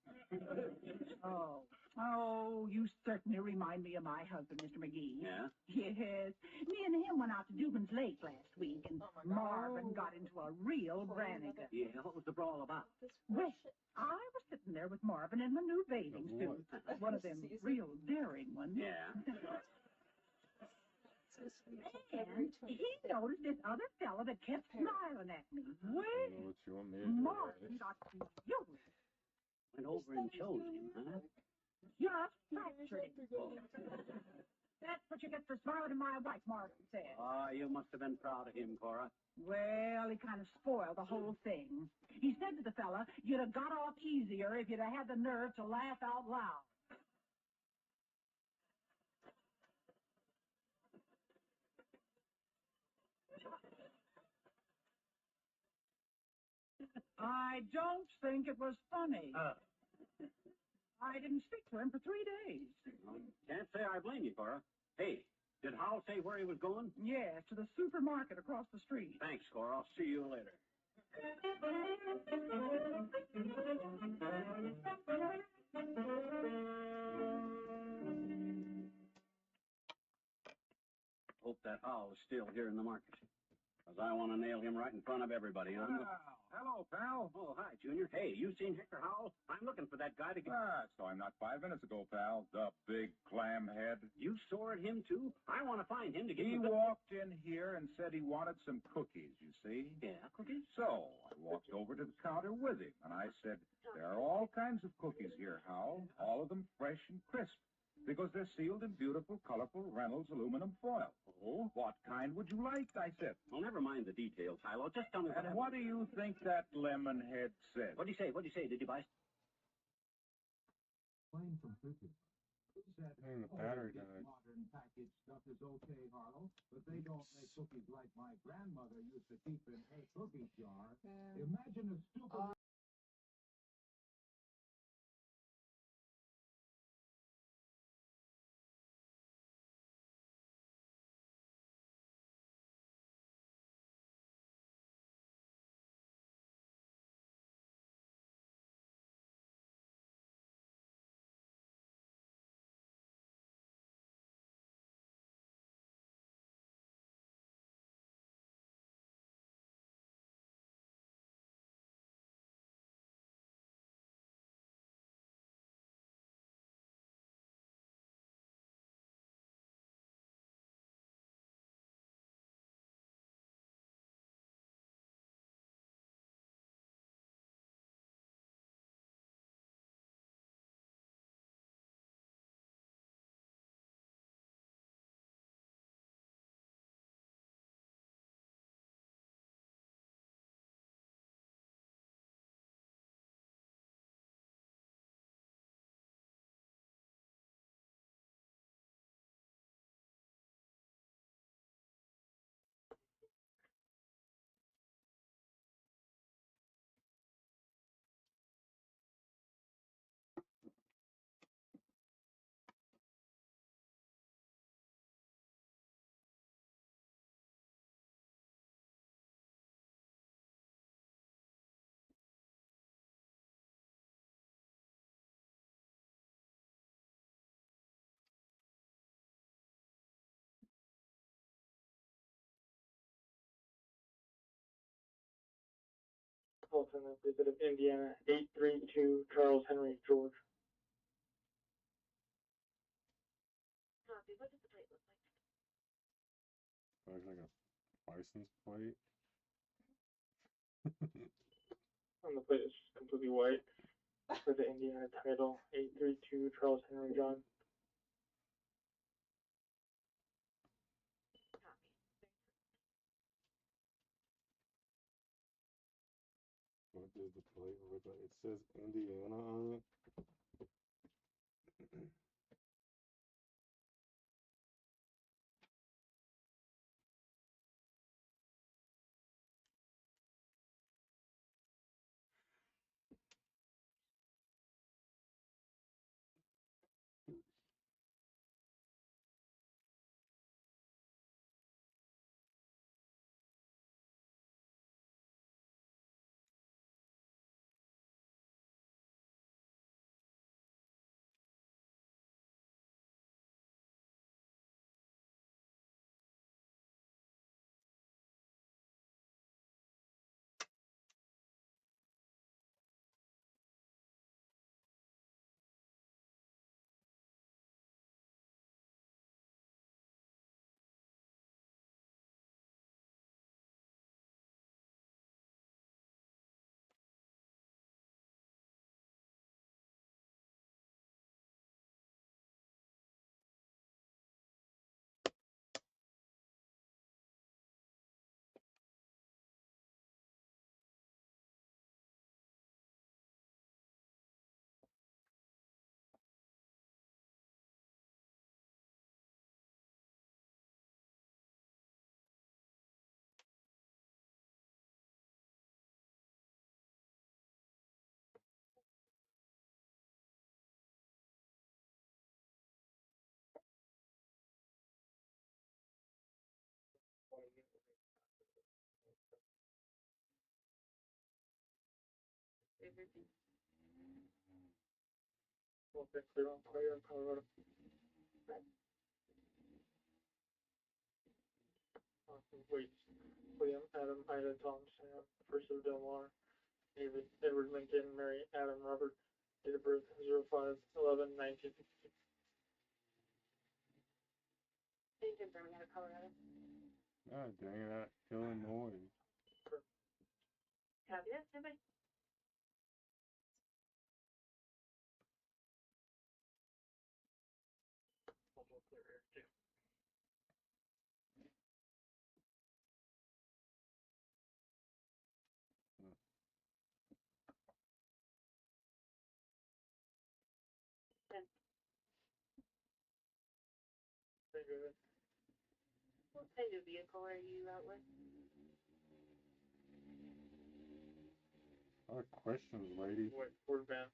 Oh, you certainly remind me of my husband, Mr. McGee. Yeah? Yes. Me and him went out to Dubin's Lake last week, and Marvin got into a real brannigan. Yeah, what was the brawl about? Well, I was sitting there with Marvin in my new bathing suit. One of them real daring ones. Yeah. And he noticed this other fella that kept smiling at me. Marvin got furious. Went over and chose him, huh? Just fractured him. That's what you get for smiling at my wife, Marvin said. Ah, you must have been proud of him, Cora. Well, he kind of spoiled the whole thing. He said to the fella, "You'd have got off easier if you'd have had the nerve to laugh out loud." I don't think it was funny. I didn't speak to him for 3 days. Can't say I blame you, Cora. Hey, did Howell say where he was going? Yes, to the supermarket across the street. Thanks, Cora. I'll see you later. Hope that Howell is still here in the market. Because I want to nail him right in front of everybody. Hello, pal. Oh, hi, Junior. Hey, you seen Hector Howell? I'm looking for that guy to get... Saw him not 5 minutes ago, pal. The big clam head. You saw him, too? I want to find him to get... He walked in here and said he wanted some cookies, you see? Yeah, cookies? So I walked over to the counter with him, and I said, "There are all kinds of cookies here, Howell, all of them fresh and crisp, because they're sealed in beautiful, colorful Reynolds aluminum foil." "Oh, what kind would you like?" I said. Well, never mind the details, Hilo. Just tell me And what do you think that lemon head said? What'd he say? What'd he say? Did you buy... And the battery died. Modern packaged stuff is okay, Harlow, but they don't make cookies like my grandmother used to keep in her cookie jar. Imagine a stupid... Alternate visit of Indiana, 832 Charles Henry George. Copy. What does the plate look like? Looks like a license plate. And the plate is completely white for the Indiana title, 832 Charles Henry John. What does the plate look like? It says Indiana on it. Okay, clear on Claire, Colorado. Wait, William, Adam, Ida, Tom, Sam, First of Del Mar, David, Edward, Lincoln, Mary, Adam, Robert, date of birth 05/11/1956. Can you confirm we got a Colorado? Ah, dang it, Illinois. Copy that, somebody? Also clear air too. Very good. What kind of vehicle are you out with? A lot of questions, lady. Wait, Ford van.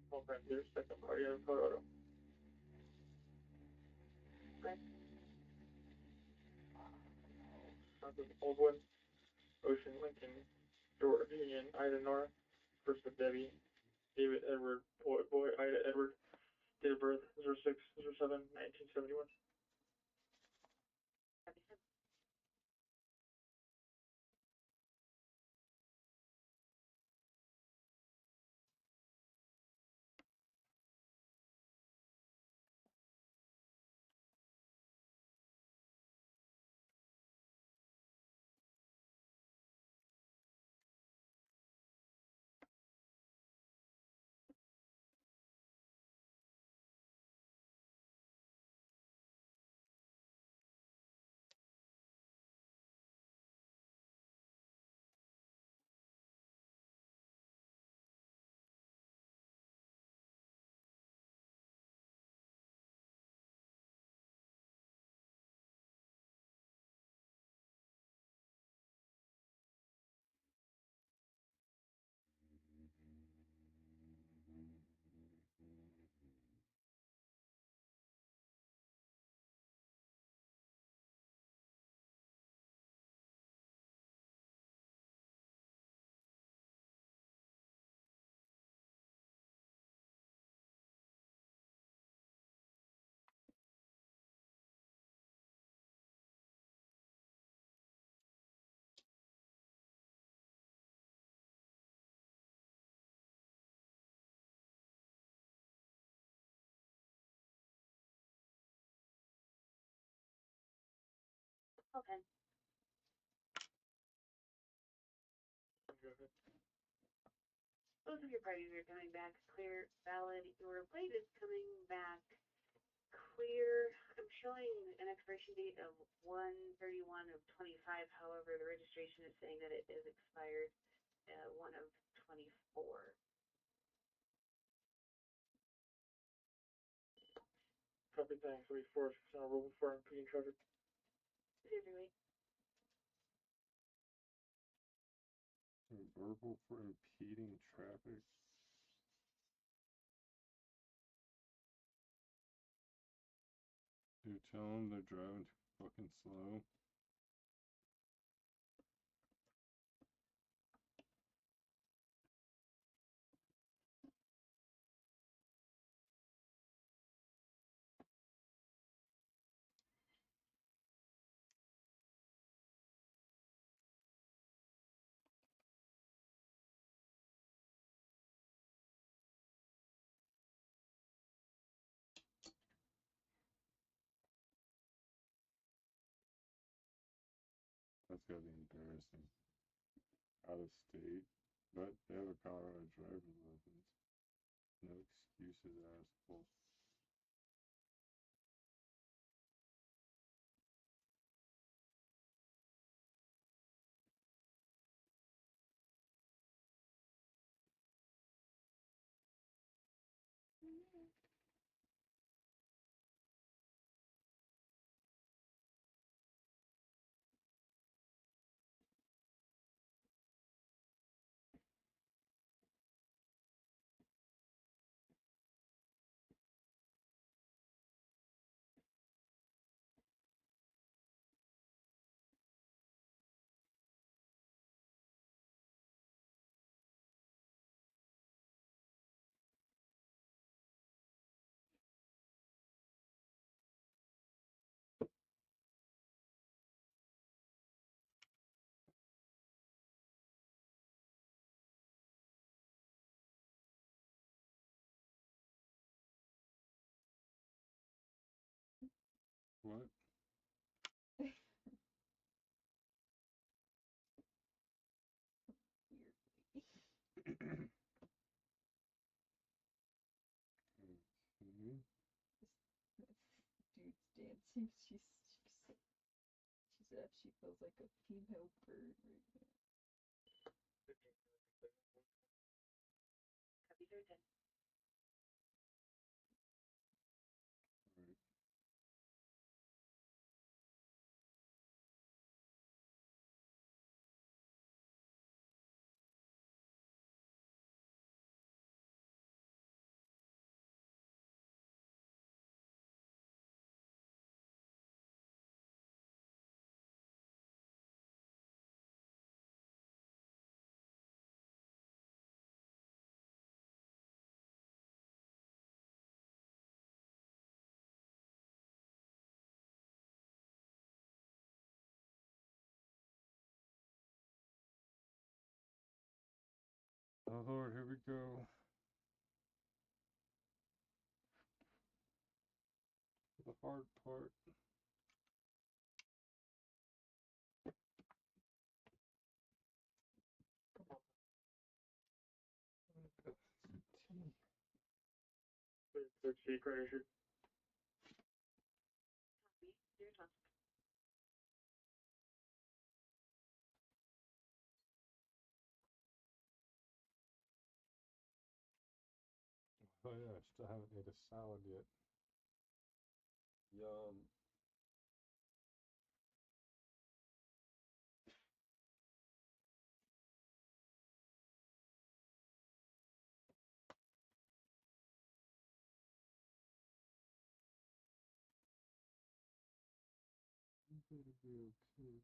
Small brand here, second party out of Colorado. South of Oldwood, Ocean, Lincoln, George, Ian, Ida, Nora. First of Debbie, David, Edward, boy, Ida, Edward. Date of birth 06/07/1971. Okay. Go ahead. Both of your parties are coming back clear, valid. Your plate is coming back clear. I'm showing an expiration date of 1/31 of 25. However, the registration is saying that it is expired 1 of 24. Copy, thanks. I'll be forced on a roll for impeding traffic. Heavyweight. Verbal for impeding traffic. Dude, tell them they're driving too fucking slow. That's gotta be embarrassing. Out of state, but they have a Colorado driver's license. No excuses, asshole. What? Weirdly. Okay. Dude's dancing. She said she feels like a female bird right now. Copy 310. Alright. Oh Lord, here we go. The hard part. The secret issue. Oh yeah, I still haven't made a salad yet. Yum. It'll be okay.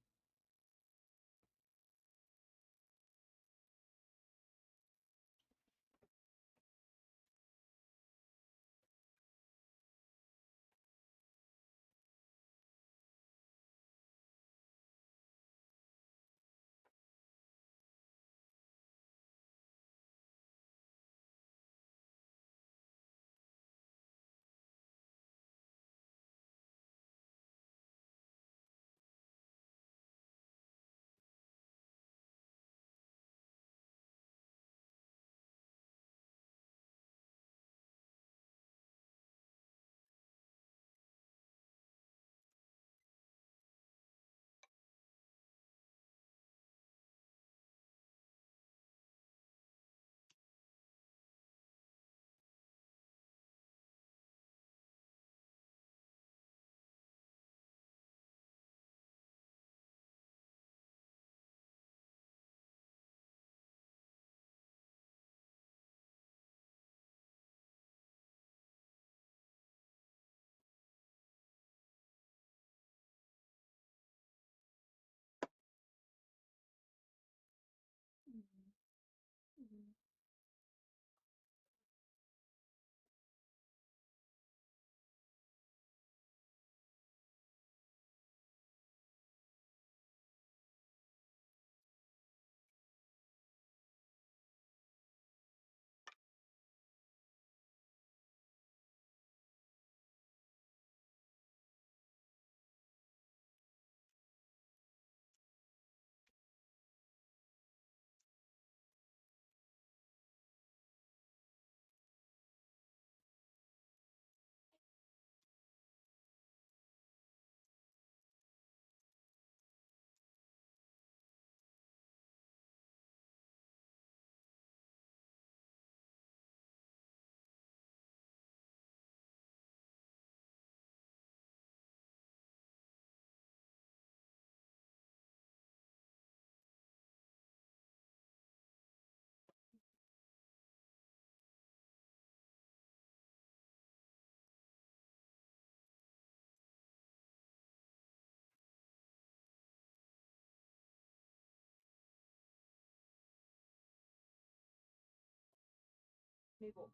Mabel.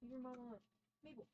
Leave your mom alone. Mabel.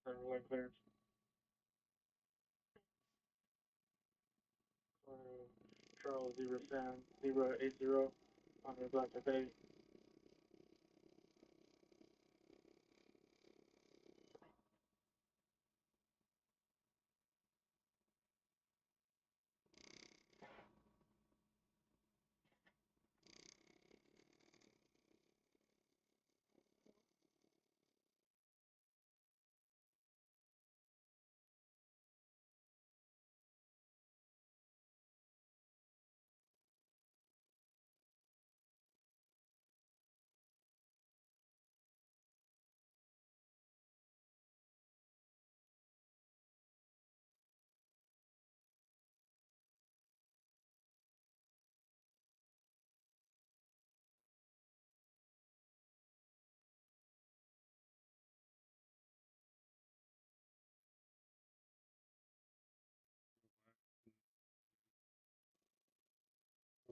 Lane clearance. Charles Zebra Sam Zebra 80 on the Black Cafe.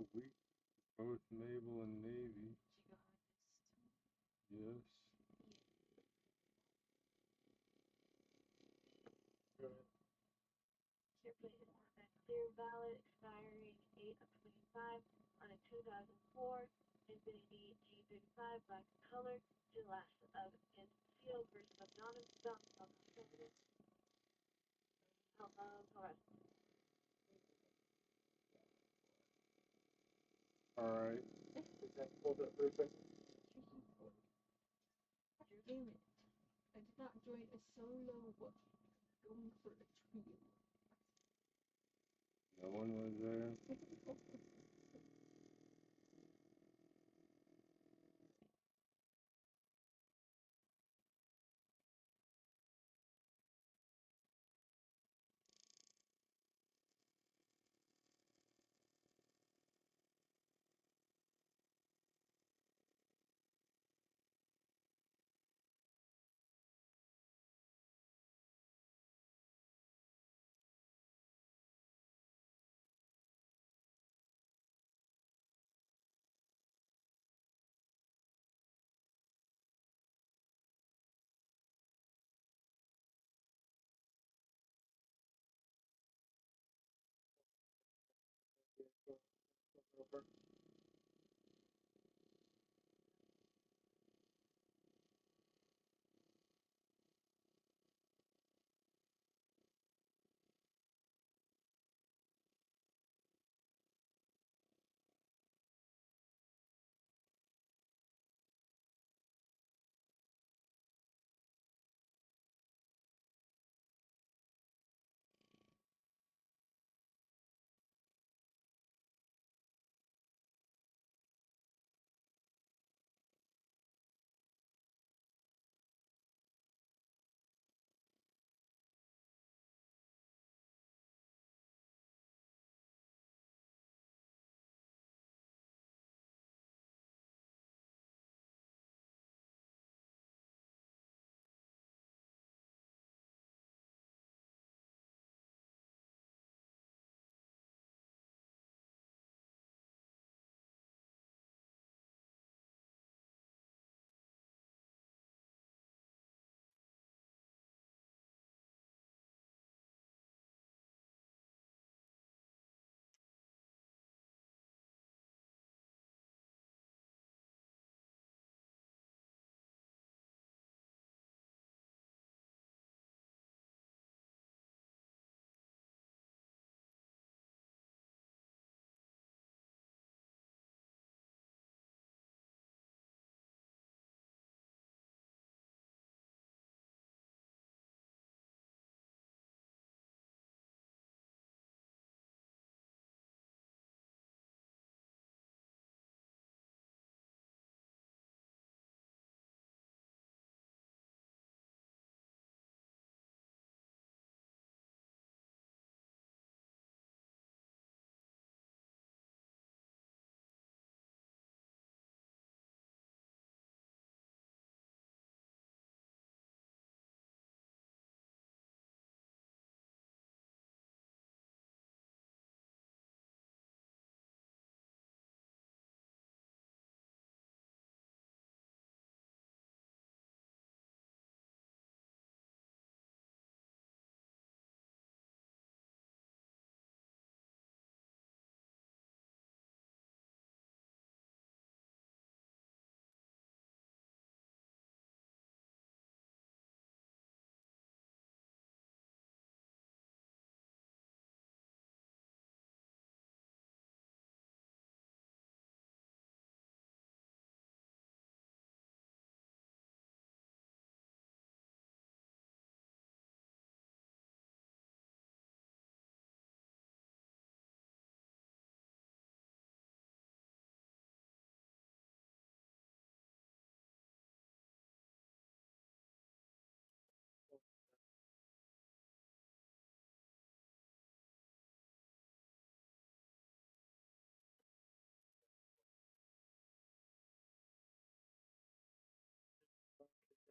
A week, both naval and navy. Yes. Clear valid expiring 8 of 25 on a 2004 Infinity G35 black color to last of in field version of Alright. Hold up for a second. Damn it. I did not join a solo going for a trio. No one was there.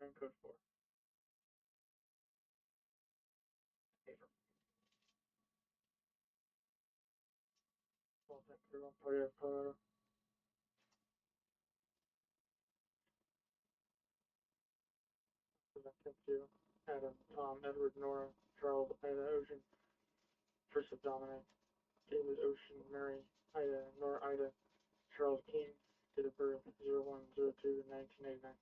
and code 4. Well, thank you, everyone. Party of Colorado. Thank you. Adam, Tom, Edward, Nora, Charles, Ida, Ocean, First of Dominic, David, Ocean, Mary, Ida, Nora, Ida, Charles King, date of birth 01/02/1989.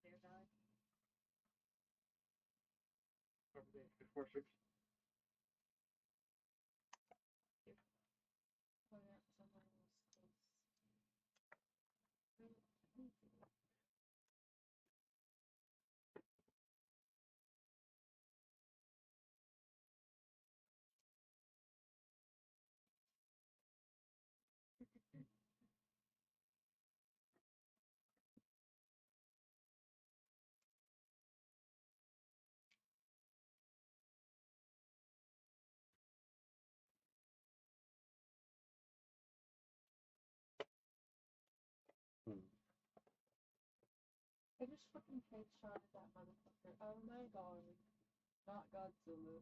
Clear Valley. Okay, 4-6. Pulling up someone else close. I just fucking headshotted that motherfucker. Oh my god. Not Godzilla.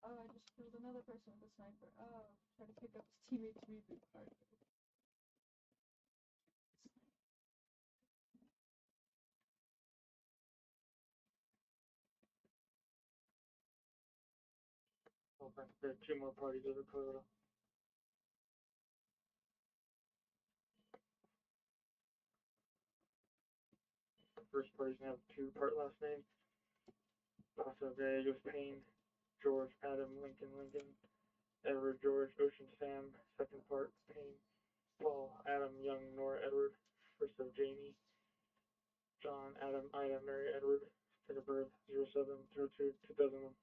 Oh, I just killed another person with a sniper. Oh, try to pick up his teammate's reboot card. Okay, there are 2 more parties over Colorado. The first party's gonna have 2-part last name. Paso Gallegos, Payne, George, Adam, Lincoln, Lincoln, Edward, George, Ocean, Sam. Second part, Payne, Paul, Adam, Young, Nora, Edward. First of Jamie, John, Adam, Ida, Mary, Edward. Date of birth 07/02/2001.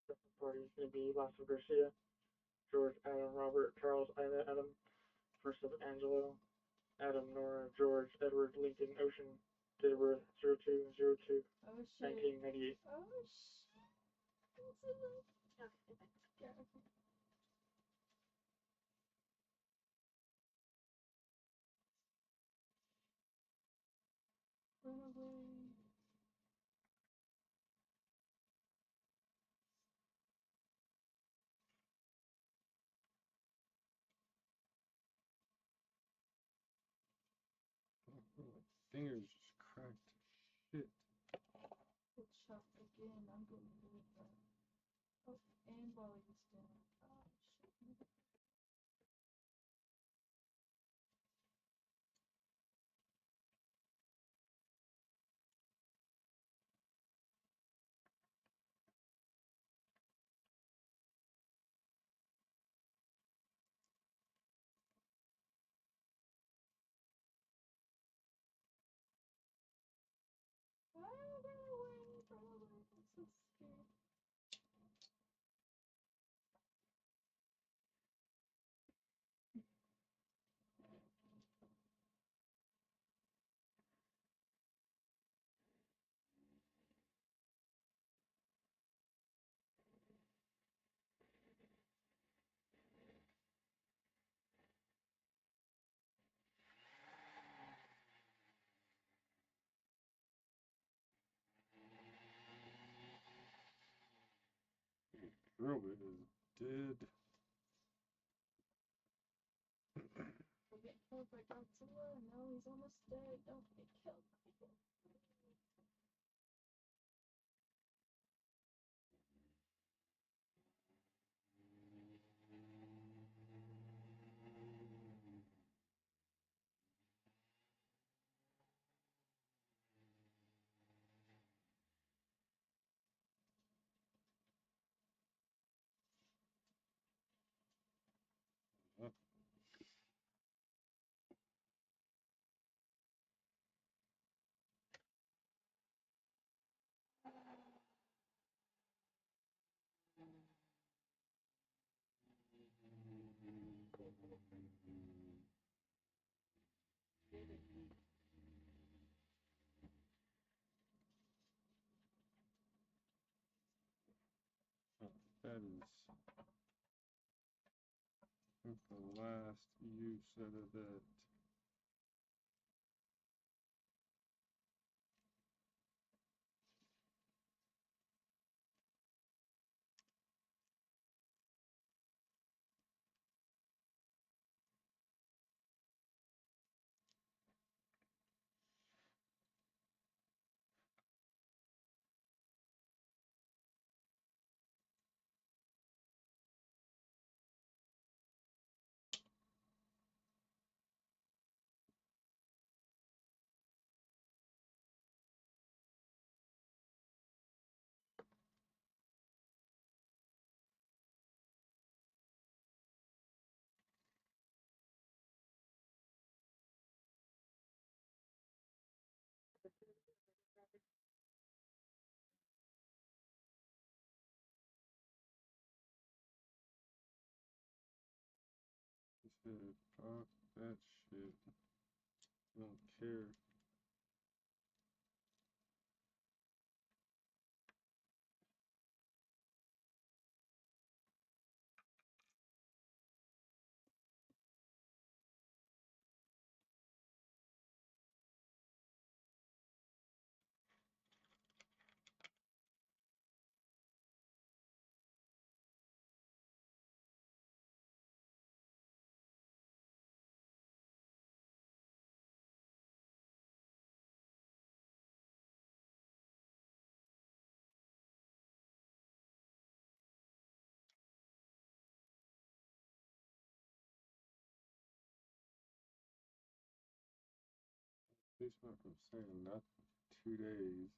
Second party is going to be Lasso Garcia, George, Adam, Robert, Charles, Ida, Adam. First of Angelo, Adam, Nora, George, Edward, Lincoln, Ocean. Date of birth 02/02/1998. Oh shit. Yeah. Run away. Oh, my fingers just cracked to shit. Headshot again. I'm getting really bad. Oh, and Wally was down. Oh shit. Robot is dead. We'll get killed by Godzilla, and now he's almost dead. Don't get killed. That is the last use out of that. He said, fuck that shit. Don't care. Facebook was saying nothing for 2 days.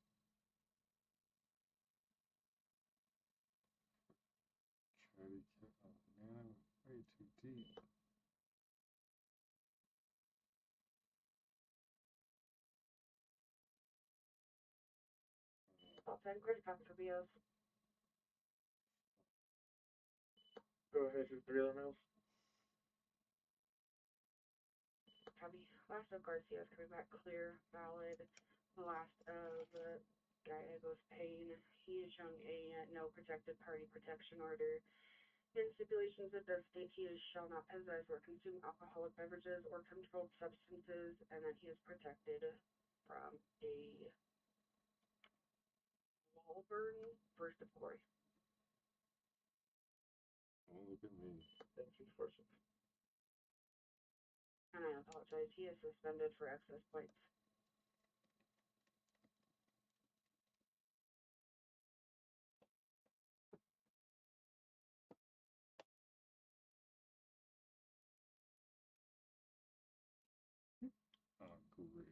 Try to get, oh man, I'm way too deep. I'll send Chris after BS. Go ahead, do 3 other mails. Copy. Last of Garcia's coming back clear, valid. Last of Gallego's Payne. He is showing a no protected party protection order. In stipulations, it does state he shall not possess or consume alcoholic beverages or controlled substances, and that he is protected from a wall burn, first degree. Oh, look at me. Thank you for some. And I apologize, he is suspended for excess points. Oh, great.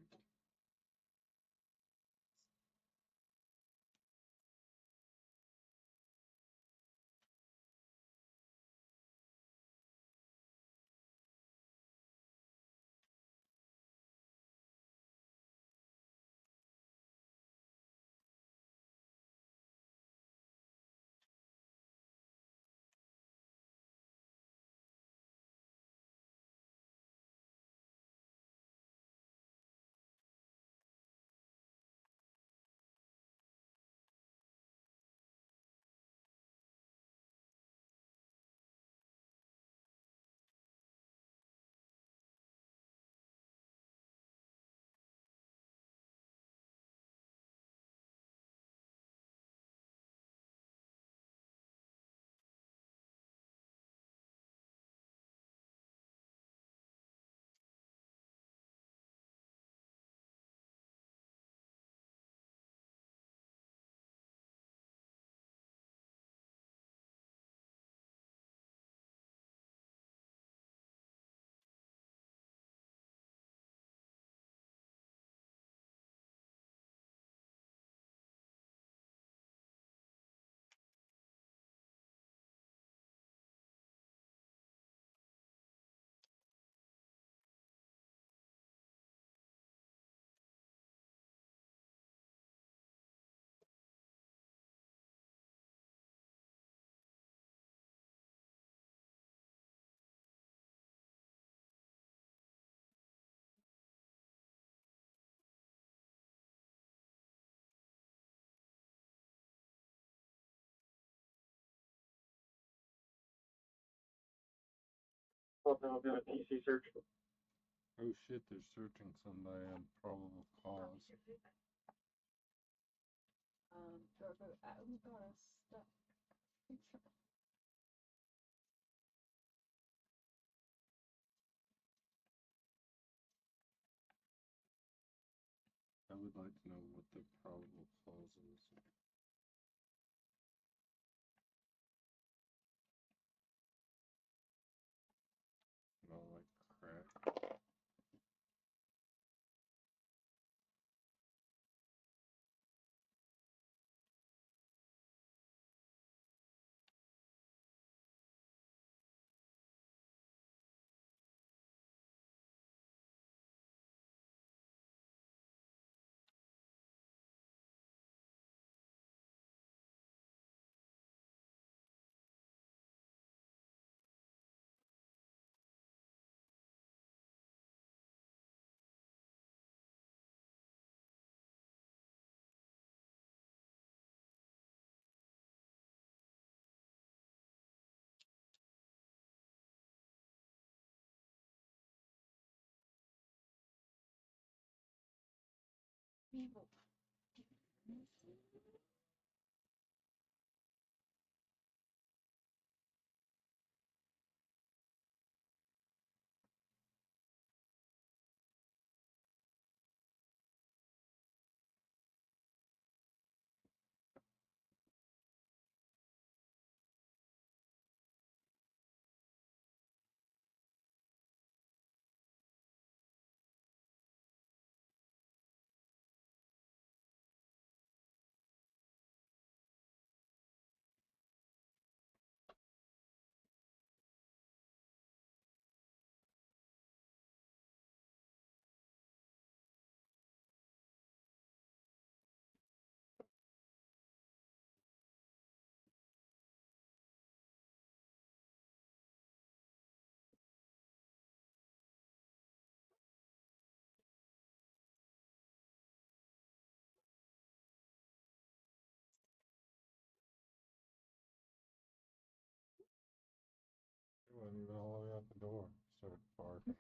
Well, then I'll be on a PC search. Oh shit, they're searching somebody on probable cause. I'm gonna stop. I would like to know what the probable cause is. Smell like crack. People. It wasn't even all the way out the door. Started barking.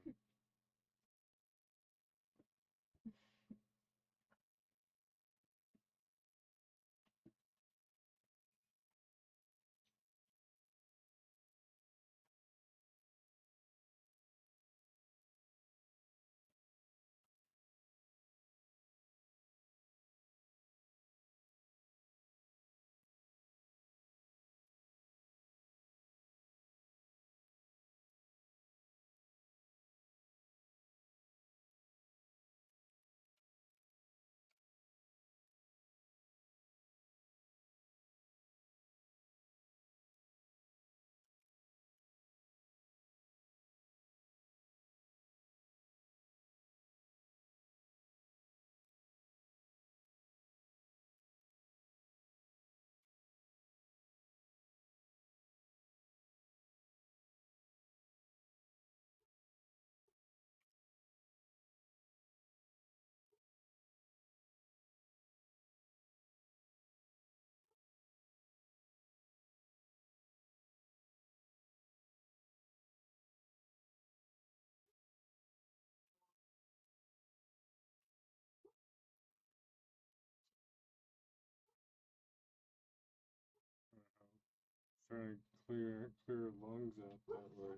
Trying to clear lungs out that way.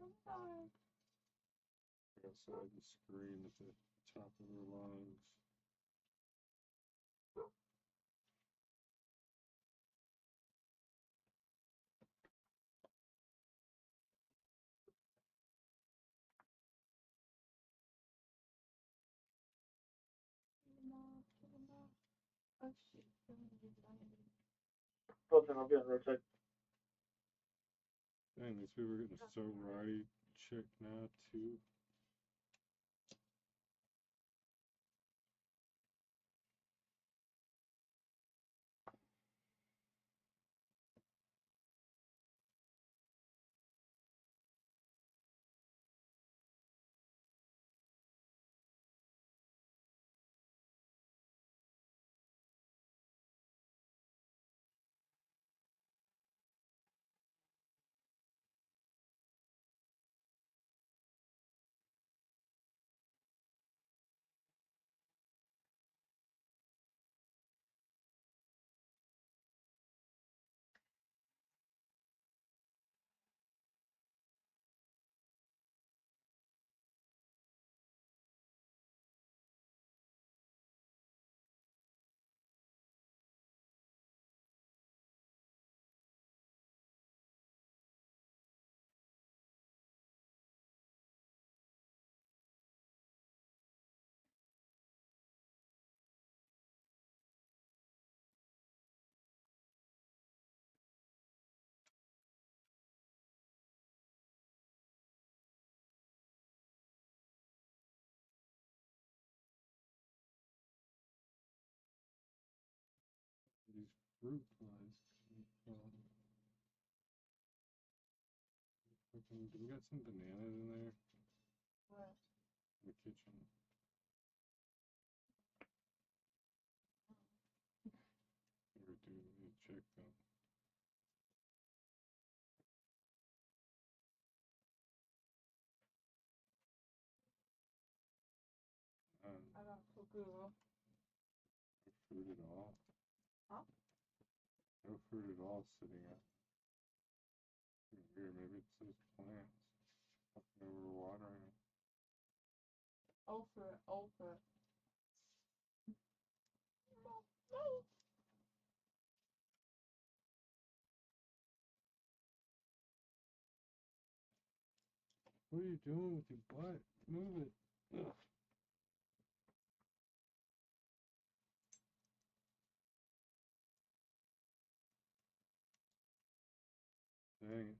Outside the screen at the top of her lungs. Oh shit. Well, then I'll be on roadside. Dang, these people are getting so righty chick now too. fruit flies come from? Fucking, do we got some bananas in there? What? In the kitchen. Or do we need to check them? I got cuckoo. No fruit at all. Huh? No fruit at all sitting out. Weird, maybe it's those plants. Fucking overwatering them. All fruit, all fruit. What are you doing with your butt? Move it. Ugh. Dang it.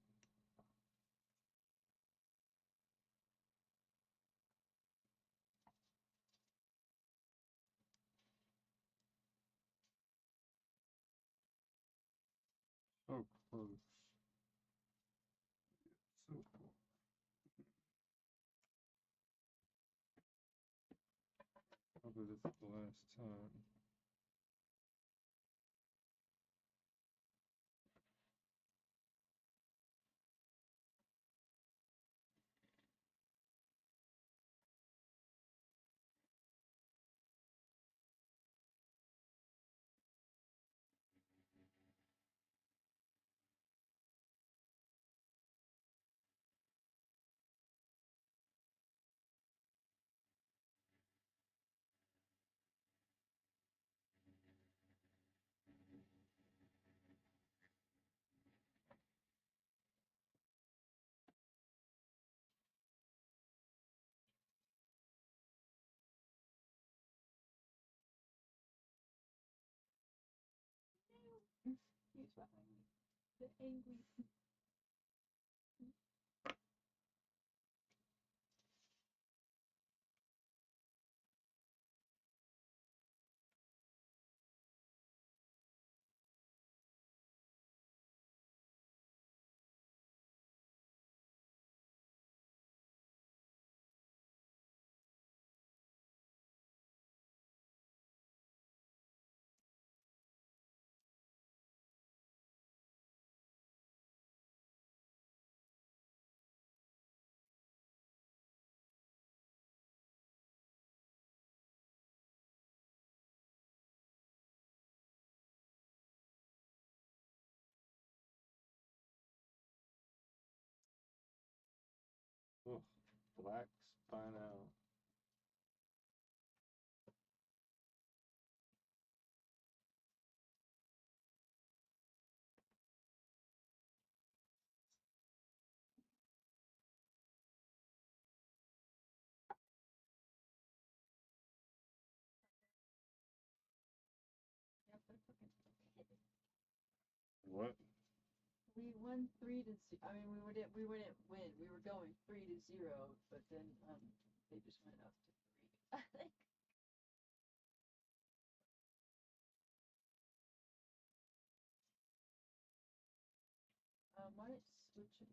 So close. So close. Hopefully this is the last time. He's behind me. The angry. Ugh. Black spino. Yep, they're fucking. What? We won 3-0. I mean, we wouldn't win. We were going 3-0, but then they just went up to 3. I think. Why it switches?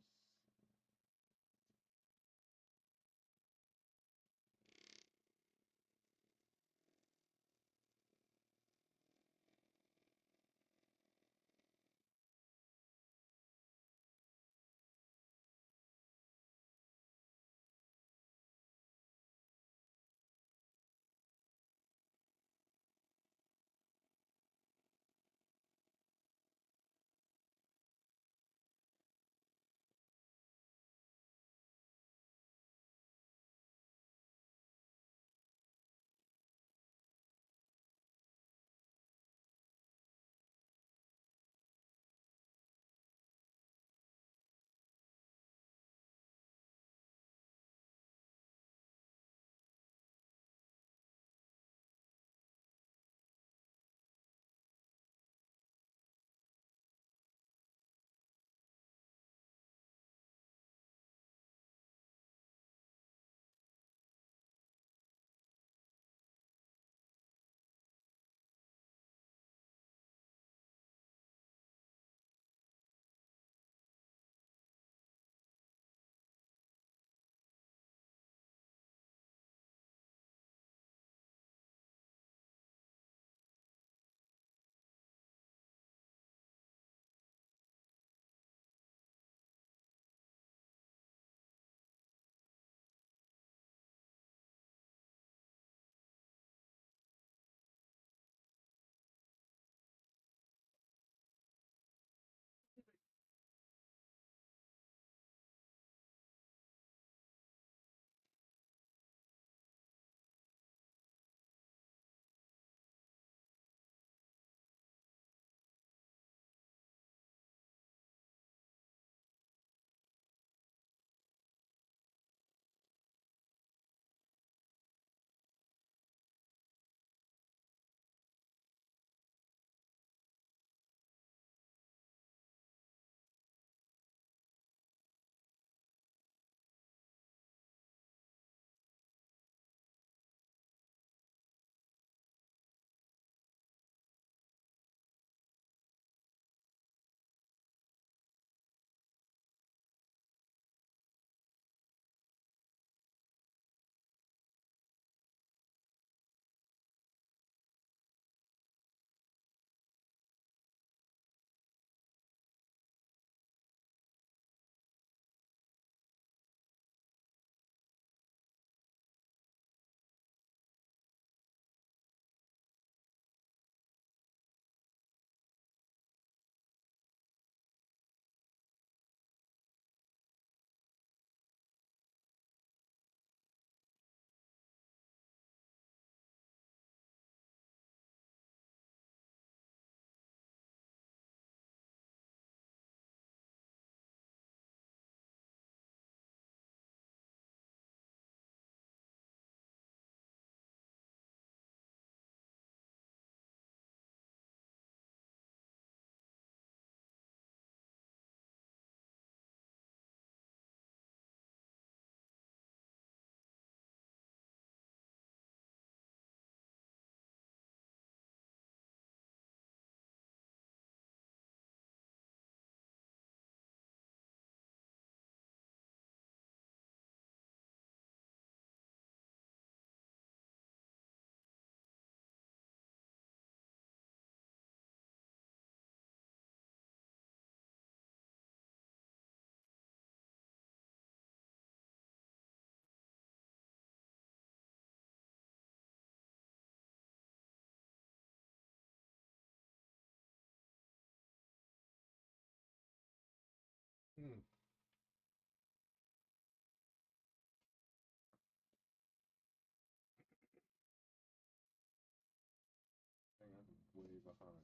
behind.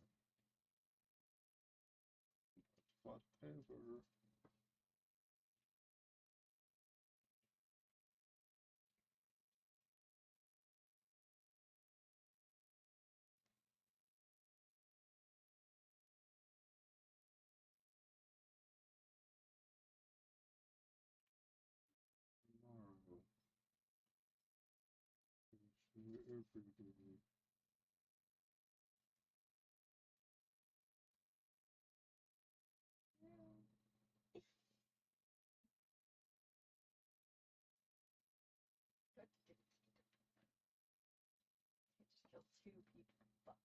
Whatever. Tomorrow. Everybody. Just kill two people. Fuck.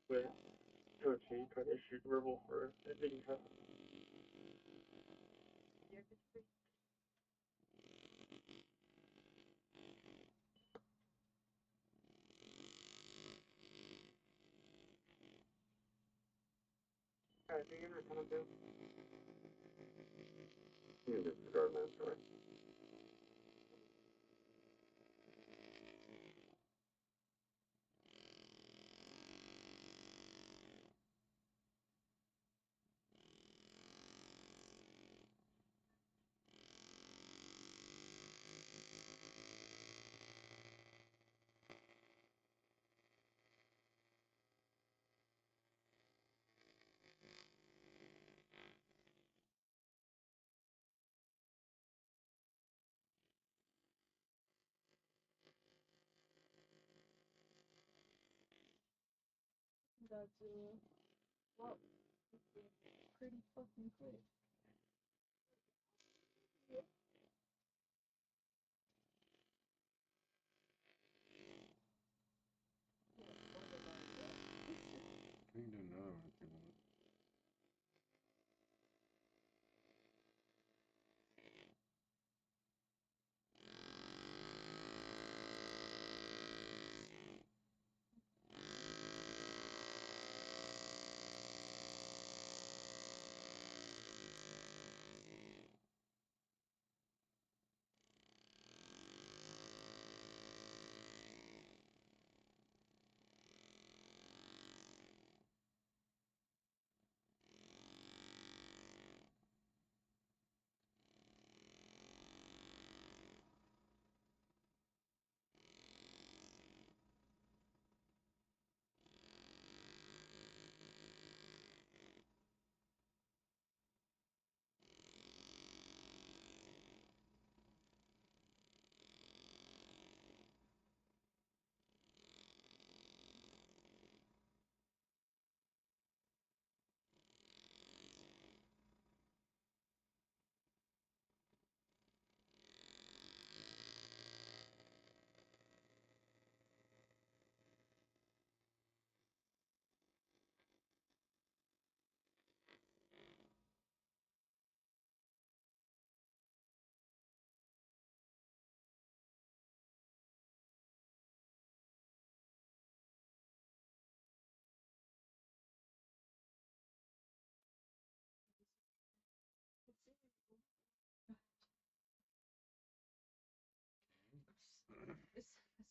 With Tochi trying to shoot verbal for admitting her. Alright, so you're not coming through. You can disregard that story. That's well, Pretty fucking quick. I can do another one if you want.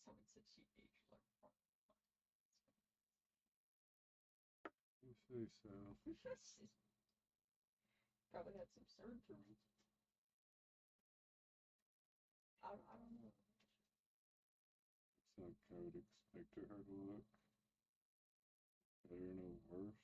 Someone said she aged like fuck. You say so. Probably had some surgery. I don't know. It's like I would expect her to look. Better, no worse.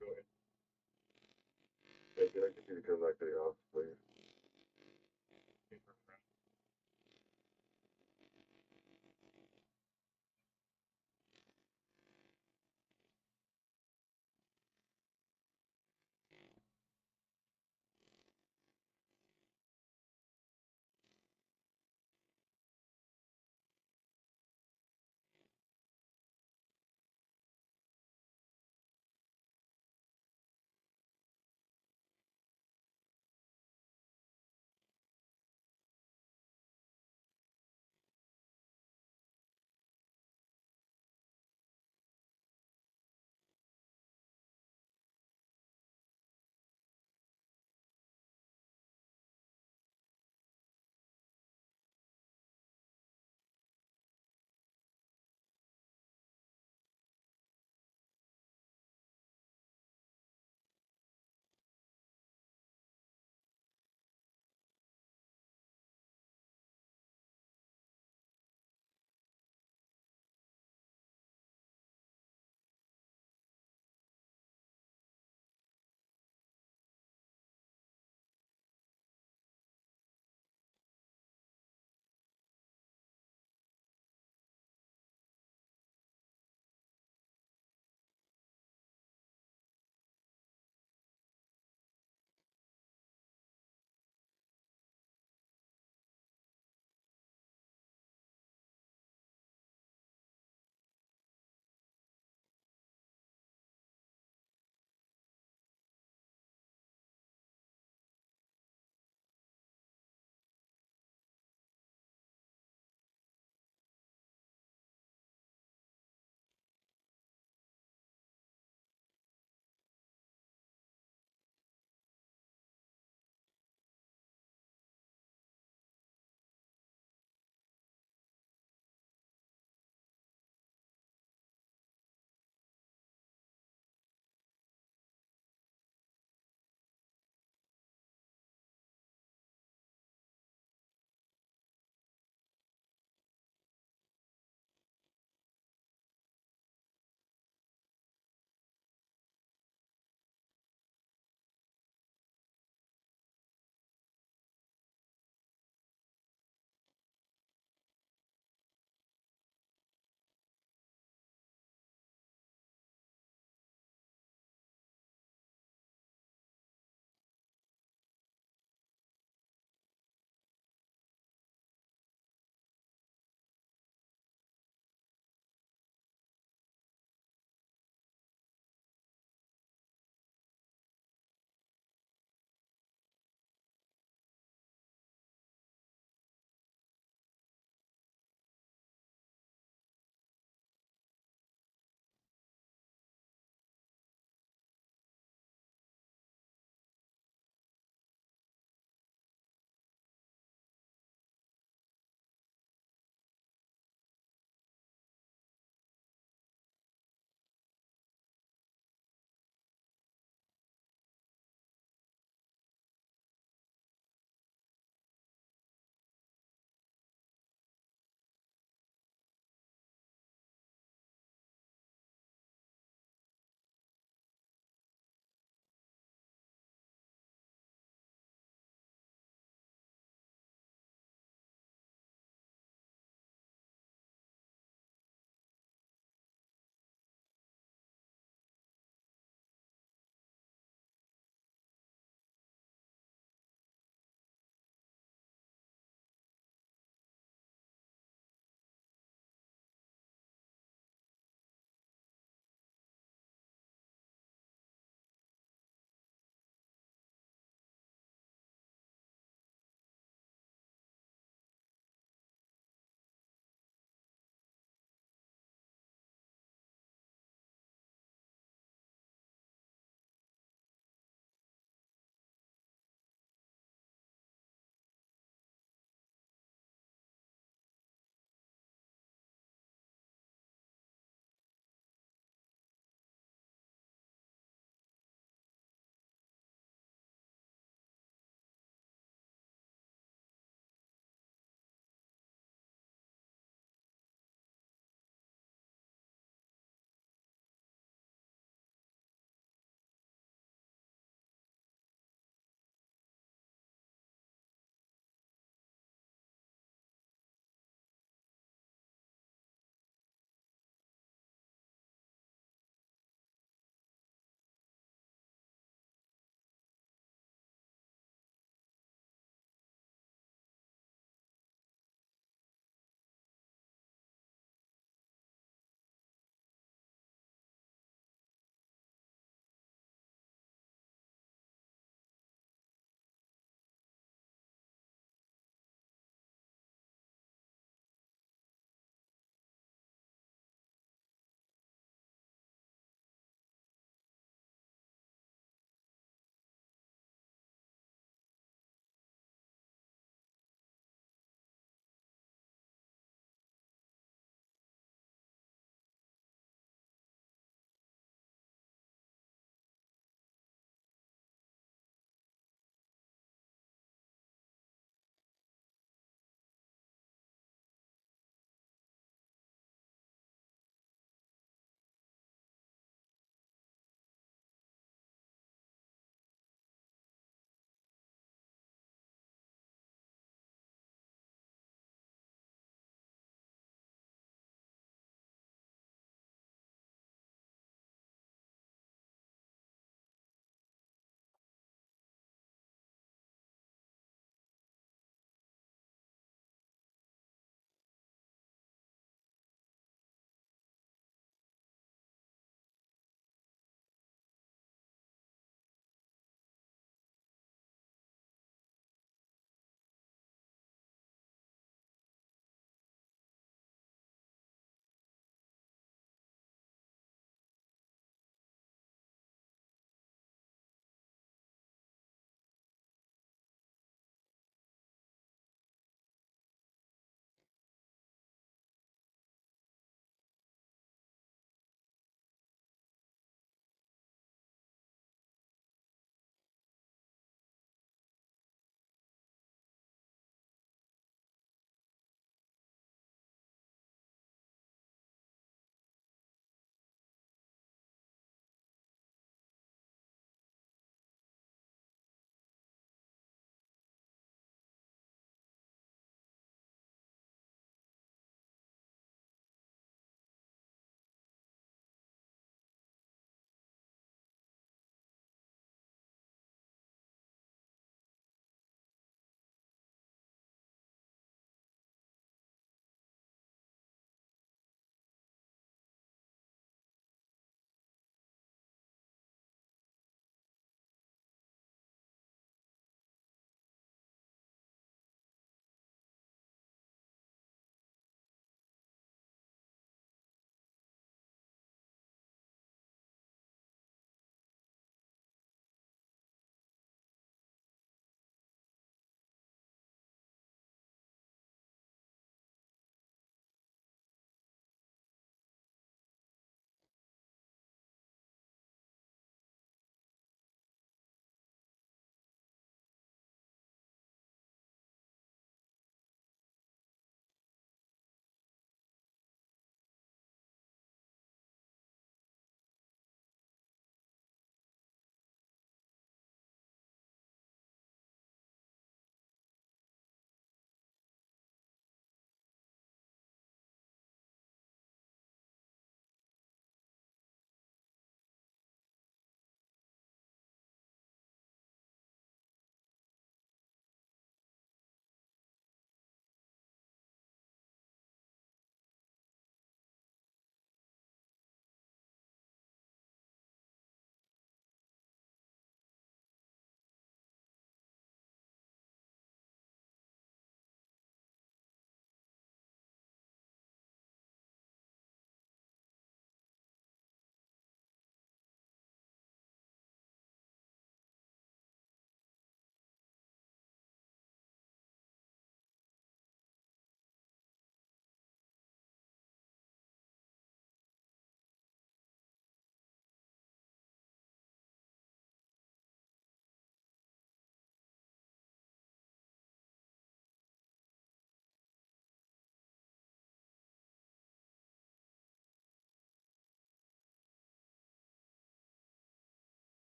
Go ahead. Thank you. I can see the come back to the office.